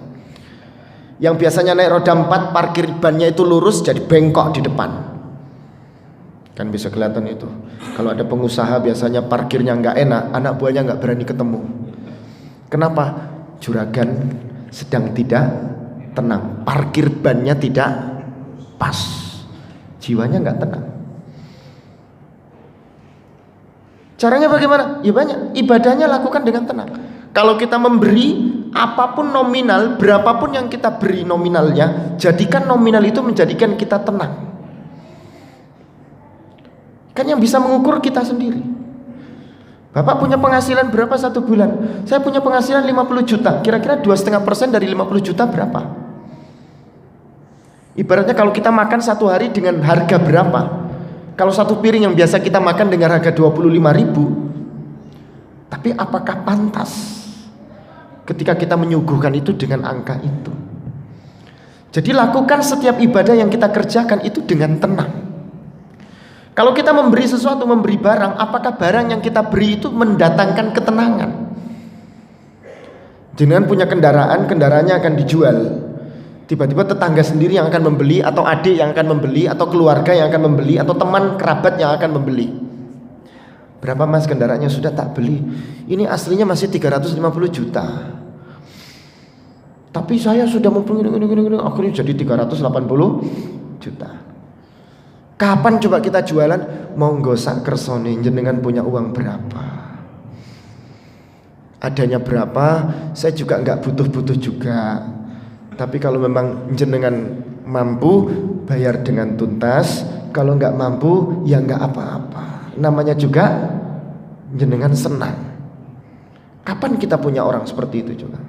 A: Yang biasanya naik roda 4 parkir bannya itu lurus jadi bengkok di depan. Kan bisa kelihatan itu. Kalau ada pengusaha biasanya parkirnya nggak enak, anak buahnya nggak berani ketemu. Kenapa? Juragan sedang tidak tenang, parkir bannya tidak pas, jiwanya nggak tenang. Caranya bagaimana? Ya banyak, ibadahnya lakukan dengan tenang. Kalau kita memberi apapun nominal, berapapun yang kita beri nominalnya, jadikan nominal itu menjadikan kita tenang. Kan yang bisa mengukur kita sendiri. Bapak punya penghasilan berapa satu bulan? Saya punya penghasilan 50 juta. Kira-kira 2,5% dari 50 juta berapa? Ibaratnya kalau kita makan satu hari dengan harga berapa? Kalau satu piring yang biasa kita makan dengan harga 25.000, tapi apakah pantas ketika kita menyuguhkan itu dengan angka itu? Jadi lakukan setiap ibadah yang kita kerjakan itu dengan tenang. Kalau kita memberi sesuatu, memberi barang, apakah barang yang kita beri itu mendatangkan ketenangan? Jenengan punya kendaraan, kendaraannya akan dijual. Tiba-tiba tetangga sendiri yang akan membeli, atau adik yang akan membeli, atau keluarga yang akan membeli, atau teman kerabat yang akan membeli. Berapa mas kendaraannya? Sudah tak beli. Ini aslinya masih 350 juta. Tapi saya sudah mempunyai akhirnya jadi 380 juta. Kapan coba kita jualan? Monggo sak kersone, jenengan punya uang berapa? Adanya berapa? Saya juga nggak butuh-butuh juga. Tapi kalau memang jenengan mampu, bayar dengan tuntas. Kalau nggak mampu, ya nggak apa-apa. Namanya juga jenengan senang. Kapan kita punya orang seperti itu juga?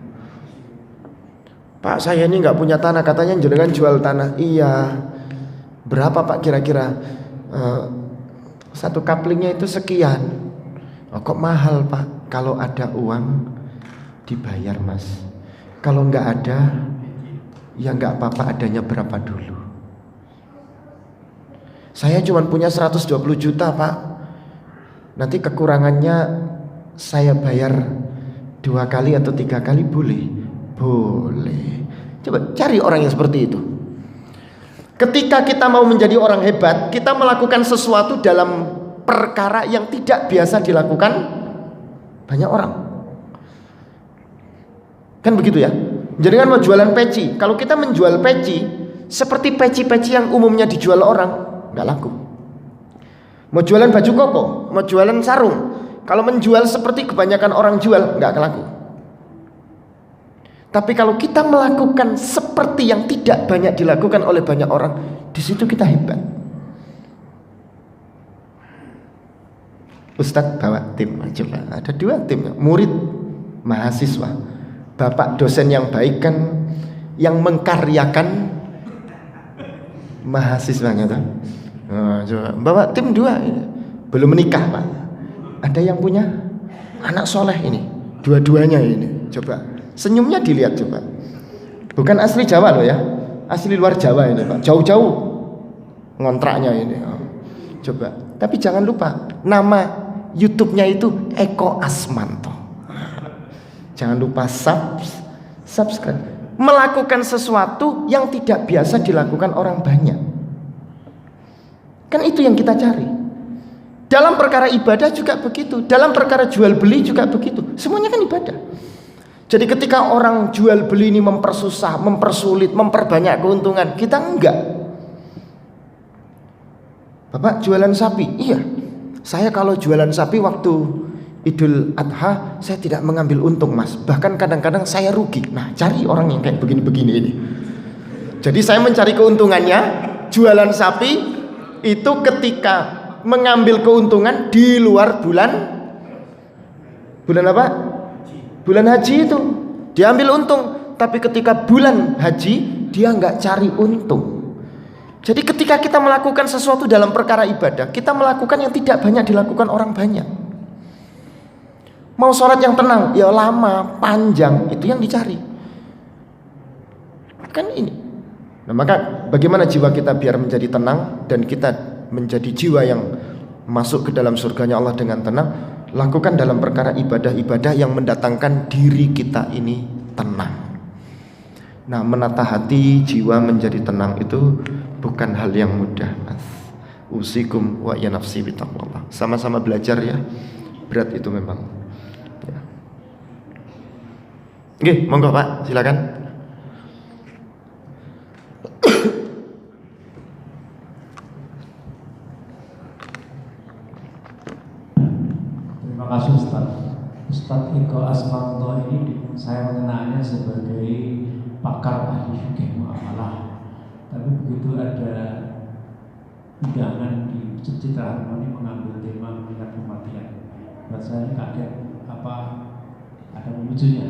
A: Pak, saya ini nggak punya tanah, katanya jenengan jual tanah. Iya. Berapa Pak kira-kira? Satu kaplingnya itu sekian. Oh, kok mahal Pak? Kalau ada uang dibayar mas. Kalau nggak ada, ya nggak apa-apa, adanya berapa dulu. Saya cuma punya 120 juta Pak. Nanti kekurangannya saya bayar 2 kali atau 3 kali boleh? Boleh. Coba cari orang yang seperti itu. Ketika kita mau menjadi orang hebat, kita melakukan sesuatu dalam perkara yang tidak biasa dilakukan banyak orang. Kan begitu ya? Jadi kan mau jualan peci. Kalau kita menjual peci seperti peci-peci yang umumnya dijual orang, nggak laku. Mau jualan baju koko, mau jualan sarung, kalau menjual seperti kebanyakan orang jual, nggak laku. Tapi kalau kita melakukan seperti yang tidak banyak dilakukan oleh banyak orang, di situ kita hebat. Ustadz bawa tim, coba ada 2 tim, murid, mahasiswa. Bapak dosen yang baik kan, yang mengkaryakan mahasiswanya tuh. Coba bawa tim 2 ini. Belum menikah Pak. Ada yang punya anak soleh ini, dua-duanya ini. Coba senyumnya dilihat coba. Bukan asli Jawa loh ya, asli luar Jawa ini Pak. Jauh-jauh ngontraknya ini. Coba. Tapi jangan lupa nama YouTube-nya itu Eko Asmanto. Jangan lupa subscribe. Melakukan sesuatu yang tidak biasa dilakukan orang banyak. Kan itu yang kita cari. Dalam perkara ibadah juga begitu. Dalam perkara jual beli juga begitu. Semuanya kan ibadah. Jadi ketika orang jual beli ini mempersusah, mempersulit, memperbanyak keuntungan, kita enggak. Bapak jualan sapi? Iya. Saya kalau jualan sapi waktu Idul Adha saya tidak mengambil untung mas. Bahkan kadang-kadang saya rugi. Nah cari orang yang kayak begini-begini ini. Jadi saya mencari keuntungannya. Jualan sapi itu ketika mengambil keuntungan di luar bulan apa? Bulan haji itu diambil untung. Tapi ketika bulan haji dia nggak cari untung. Jadi ketika kita melakukan sesuatu dalam perkara ibadah, kita melakukan yang tidak banyak dilakukan orang banyak. Mau sholat yang tenang, ya lama, panjang, itu yang dicari. Kan ini. Nah, maka bagaimana jiwa kita biar menjadi tenang dan kita menjadi jiwa yang masuk ke dalam surganya Allah dengan tenang? Lakukan dalam perkara ibadah-ibadah yang mendatangkan diri kita ini tenang. Nah, menata hati jiwa menjadi tenang itu bukan hal yang mudah, Mas. Usikum wa ya nafsi bitaqwallah. Sama-sama belajar ya. Berat itu memang. Ya. Oke, monggo Pak, silakan.
C: Terima kasih Ustaz. Ustaz Iko Asmanto ini saya mengenalnya sebagai pakar ahli fikih muamalah. Tapi begitu ada undangan di Citra Harmoni mengambil tema mengingat kematian, buat saya kaget apa ada lucunya.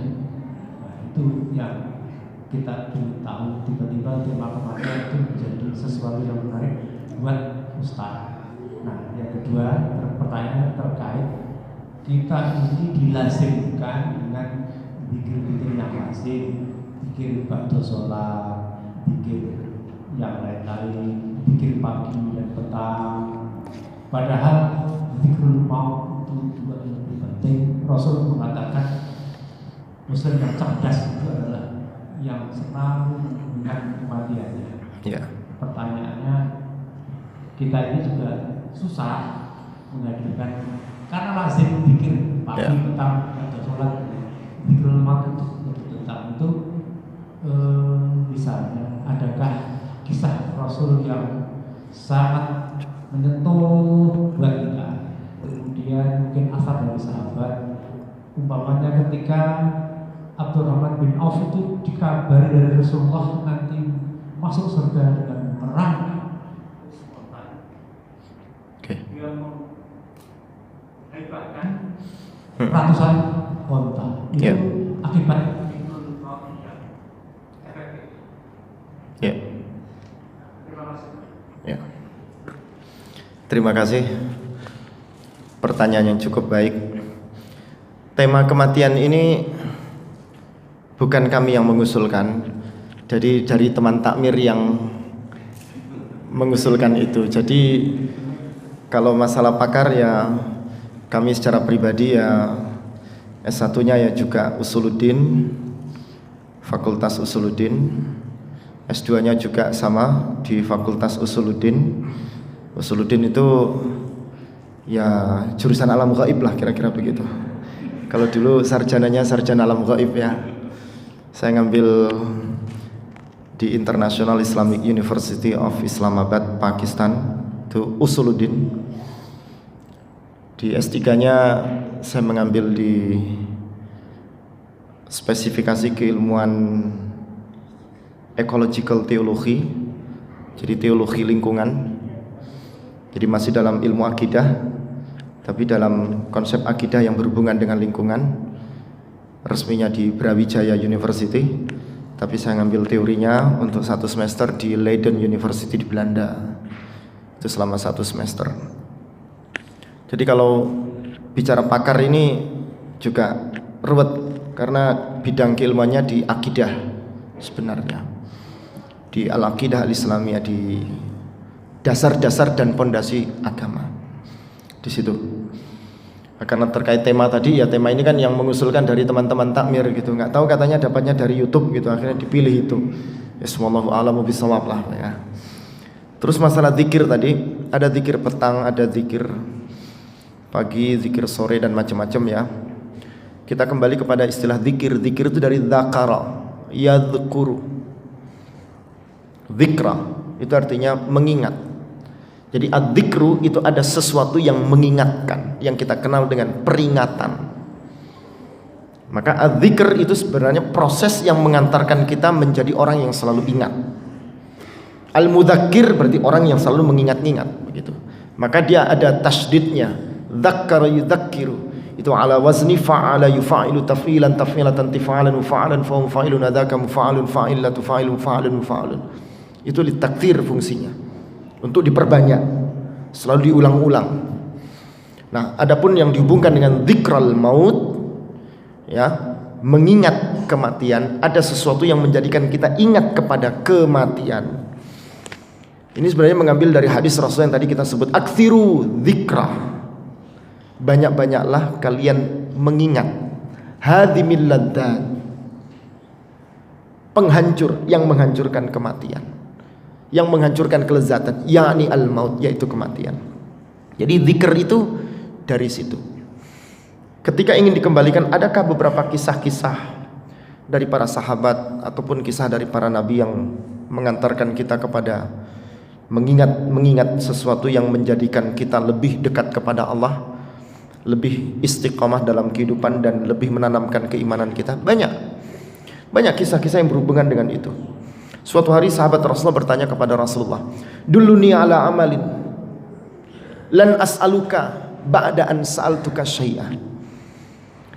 C: Nah, itu yang kita belum tahu, tiba-tiba tema kematian itu menjadi sesuatu yang menarik buat Ustaz. Nah, yang kedua pertanyaan terkait kita ini dilazimkan dengan zikir-zikir yang lazim, zikir ba'da sholat, zikir yang lain-lain, zikir pagi dan petang. Padahal zikrul maut itu juga lebih penting. Rasul mengatakan Muslim yang cerdas itu adalah yang selalu mengingat kematiannya.
A: Ya.
C: Pertanyaannya, kita ini juga susah menghadirkan karena lazim pikir pagi petang atau sholat zikrul maut itu tentang itu. Misalnya, adakah kisah Rasul yang sangat menyentuh buat kita? Kemudian mungkin asar dari sahabat, umpamanya ketika Abdurrahman bin Auf itu dikabari dari Rasulullah nanti masuk surga dengan perang. Dia menghebatkan ratusan onta. Itu akibat
A: Ya. Ya. Terima kasih. Pertanyaan yang cukup baik. Tema kematian ini bukan kami yang mengusulkan. Jadi dari teman takmir yang mengusulkan itu. Jadi kalau masalah pakar ya kami secara pribadi ya S1-nya ya juga Usuluddin, Fakultas Usuluddin. S2-nya juga sama di Fakultas Usuluddin. Usuluddin itu ya jurusan alam gaib lah kira-kira begitu. Kalau dulu sarjananya sarjana alam gaib ya. Saya ngambil di International Islamic University of Islamabad, Pakistan, itu Usuluddin. Di S3-nya saya mengambil di spesifikasi keilmuan ecological theology, jadi teologi lingkungan. Jadi masih dalam ilmu akidah, tapi dalam konsep akidah yang berhubungan dengan lingkungan. Resminya di Brawijaya University, tapi saya ngambil teorinya untuk 1 semester di Leiden University di Belanda. Itu selama 1 semester. Jadi kalau bicara pakar ini juga ruwet karena bidang keilmuannya di akidah sebenarnya. Di al-aqidah al-islamiyah, di dasar-dasar dan pondasi agama. Di situ. Karena terkait tema tadi ya, tema ini kan yang mengusulkan dari teman-teman takmir gitu. Nggak tahu katanya dapatnya dari YouTube gitu, akhirnya dipilih itu. Ya wallahu a'lamu bishawab lah ya. Terus masalah zikir tadi, ada zikir petang, ada zikir pagi, zikir sore dan macam-macam ya. Kita kembali kepada istilah zikir. Zikir itu dari dzakara, yadzkuru. Dzikra itu artinya mengingat. Jadi adzikru itu ada sesuatu yang mengingatkan, yang kita kenal dengan peringatan. Maka adzikr itu sebenarnya proses yang mengantarkan kita menjadi orang yang selalu ingat. Al-mudzakir berarti orang yang selalu mengingat-ingat begitu. Maka dia ada tasydidnya, dzakkara yudzakkiru. Itu ala wazni fa'ala yufa'ilu taf'ilan taf'ilatan tif'alan mufa'alan fa mufa'ilun adzaka mufa'alun fa'ilatu fa'ilun fa'alun mufa'alun. Itu litakthir fungsinya, untuk diperbanyak, selalu diulang-ulang. Nah, adapun yang dihubungkan dengan dzikral maut ya, mengingat kematian, ada sesuatu yang menjadikan kita ingat kepada kematian. Ini sebenarnya mengambil dari hadis Rasul yang tadi kita sebut, aktsiru dzikra. Banyak-banyaklah kalian mengingat hadhimil ladzat, penghancur yang menghancurkan kematian, yang menghancurkan kelezatan, yakni al-maut, yaitu kematian. Jadi zikir itu dari situ. Ketika ingin dikembalikan, adakah beberapa kisah-kisah dari para sahabat ataupun kisah dari para nabi yang mengantarkan kita kepada mengingat sesuatu yang menjadikan kita lebih dekat kepada Allah, lebih istiqamah dalam kehidupan dan lebih menanamkan keimanan kita? Banyak kisah-kisah yang berhubungan dengan itu. Suatu hari sahabat Rasulullah bertanya kepada Rasulullah, "Dulluni ala amalin lan as'aluka ba'da an sa'altuka syai'an."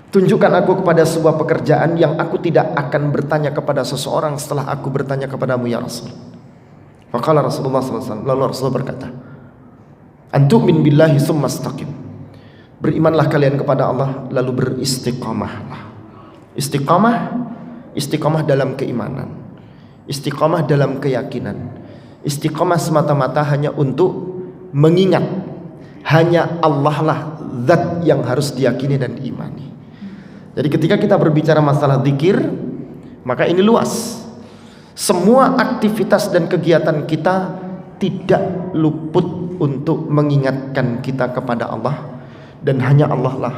A: Tunjukkan aku kepada sebuah pekerjaan yang aku tidak akan bertanya kepada seseorang setelah aku bertanya kepadamu ya Rasul. Faqala Rasulullah SAW, lalu Rasulullah berkata, "Antu'min billahi tsumma istaqim." Berimanlah kalian kepada Allah lalu beristiqamahlah. Istiqamah dalam keimanan, istiqamah dalam keyakinan, istiqamah semata-mata hanya untuk mengingat hanya Allah lah zat yang harus diyakini dan diimani. Jadi ketika kita berbicara masalah zikir, maka ini luas. Semua aktivitas dan kegiatan kita tidak luput untuk mengingatkan kita kepada Allah, dan hanya Allah lah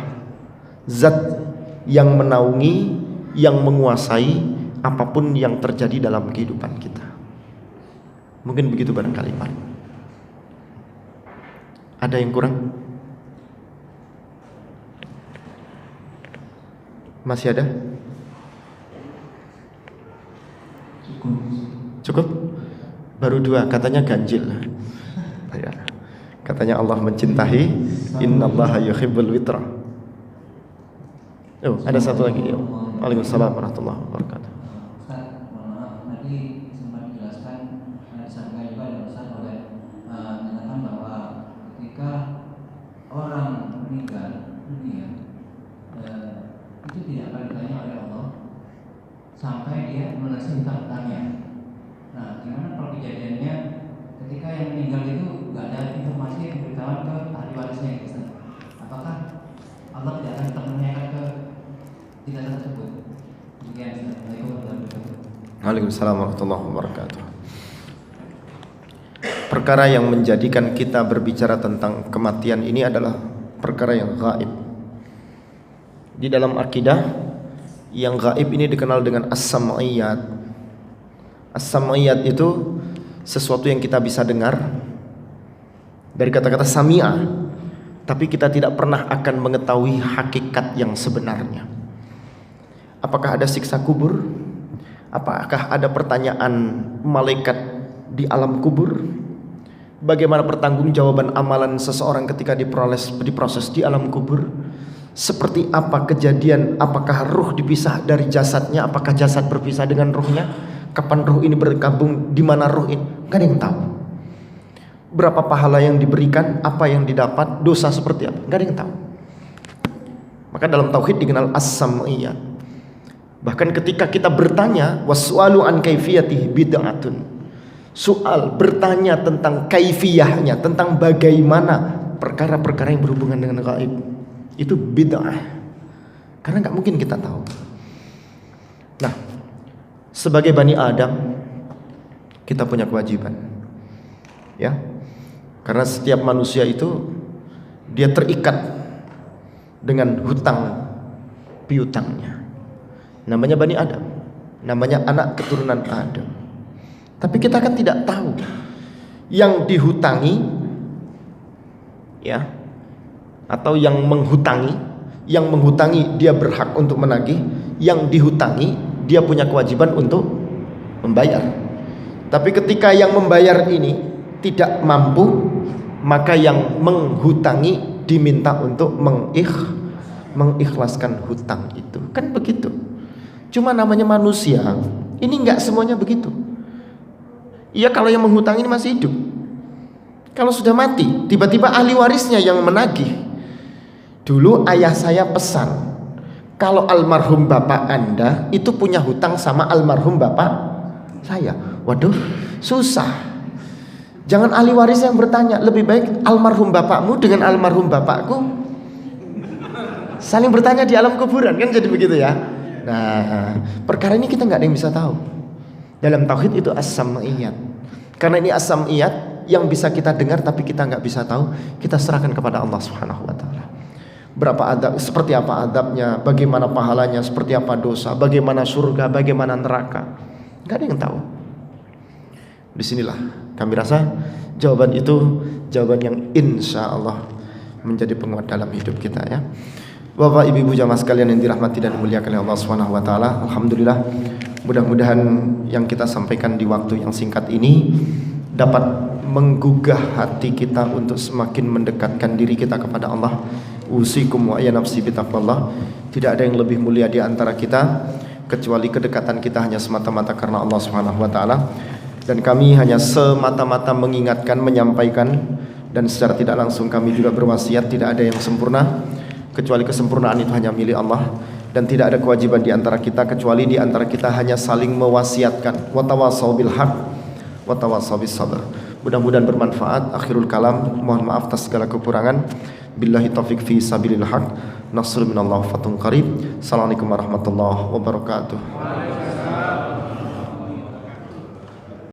A: zat yang menaungi, yang menguasai apapun yang terjadi dalam kehidupan kita. Mungkin begitu barangkali Pak. Ada yang kurang? Masih ada? Cukup? Baru 2, katanya ganjil. Ya. Katanya Allah mencintai, innallaha yuhibbul witra. Oh, ada satu lagi. Waalaikumsalam warahmatullahi wabarakatuh.
D: Ustaz, mohon maaf, tadi sempat dijelaskan, disampaikan juga oleh Ustaz menyatakan bahwa ketika orang meninggal dunia, itu tidak akan ditanya oleh Allah sampai dia melunasi hutang-hutangnya. Nah, gimana kalau kejadiannya ketika yang meninggal itu nggak ada informasi yang diberitahuan ke ahli warisnya gitu? Apakah Allah tidak akan tetap menanyakan ke jenazah tersebut? Demikian, Assalamualaikum warahmatullahi wabarakatuh.
A: Waalaikumsalam warahmatullahi wabarakatuh. Perkara yang menjadikan kita berbicara tentang kematian ini adalah perkara yang gaib. Di dalam akidah, yang gaib ini dikenal dengan as-sam'iyat. As-sam'iyat itu sesuatu yang kita bisa dengar dari kata-kata sami'ah, tapi kita tidak pernah akan mengetahui hakikat yang sebenarnya. Apakah ada siksa kubur? Apakah ada pertanyaan malaikat di alam kubur? Bagaimana pertanggungjawaban amalan seseorang ketika diproses di alam kubur? Seperti apa kejadian? Apakah ruh dipisah dari jasadnya? Apakah jasad berpisah dengan ruhnya? Kapan ruh ini bergabung? Di mana ruh ini? Gak ada yang tahu. Berapa pahala yang diberikan? Apa yang didapat? Dosa seperti apa? Gak ada yang tahu. Maka dalam tauhid dikenal as-sam'iyah. Bahkan ketika kita bertanya, was'alu an kaifiyatihi bid'atun. Soal bertanya tentang kaifiyahnya, tentang bagaimana perkara-perkara yang berhubungan dengan gaib, itu bid'ah. Karena gak mungkin kita tahu. Nah, sebagai Bani Adam, kita punya kewajiban, ya. Karena setiap manusia itu dia terikat dengan hutang piutangnya. Namanya Bani Adam, namanya anak keturunan Adam. Tapi kita kan tidak tahu yang dihutangi, ya, atau yang menghutangi dia berhak untuk menagih, yang dihutangi dia punya kewajiban untuk membayar. Tapi ketika yang membayar ini tidak mampu, maka yang menghutangi diminta untuk mengikhlaskan hutang itu. Kan begitu. Cuma namanya manusia, ini enggak semuanya begitu. Iya, kalau yang menghutang ini masih hidup. Kalau sudah mati, tiba-tiba ahli warisnya yang menagih. Dulu ayah saya pesan, kalau almarhum bapak Anda itu punya hutang sama almarhum bapak saya. Waduh, susah. Jangan ahli waris yang bertanya, lebih baik almarhum bapakmu dengan almarhum bapakku saling bertanya di alam kuburan, kan jadi begitu ya. Nah, perkara ini kita nggak ada yang bisa tahu. Dalam tauhid itu as-sam'iyat. Karena ini as-sam'iyat yang bisa kita dengar tapi kita nggak bisa tahu, kita serahkan kepada Allah Subhanahu wa taala. Berapa adab, seperti apa adabnya, bagaimana pahalanya, seperti apa dosa, bagaimana surga, bagaimana neraka, nggak ada yang tahu. Disinilah kami rasa jawaban itu jawaban yang insya Allah menjadi penguat dalam hidup kita ya. Bapak ibu jamaah sekalian yang dirahmati dan dimuliakan oleh Allah Subhanahu wa taala, alhamdulillah mudah-mudahan yang kita sampaikan di waktu yang singkat ini dapat menggugah hati kita untuk semakin mendekatkan diri kita kepada Allah. Usikum wa ya nafsi bitaqwallah. Tidak ada yang lebih mulia di antara kita kecuali kedekatan kita hanya semata-mata karena Allah Subhanahu wa taala. Dan kami hanya semata-mata mengingatkan, menyampaikan, dan secara tidak langsung kami juga berwasiat, tidak ada yang sempurna kecuali kesempurnaan itu hanya milik Allah, dan tidak ada kewajiban di antara kita kecuali di antara kita hanya saling mewasiatkan. Wa tawassaw bil haq wa tawassaw bis sabr. Mudah-mudahan bermanfaat. Akhirul kalam, mohon maaf atas segala kekurangan. Billahi taufiq fi sabilil haq. Nasrun minallah fatun qarib. Assalamualaikum warahmatullahi wabarakatuh.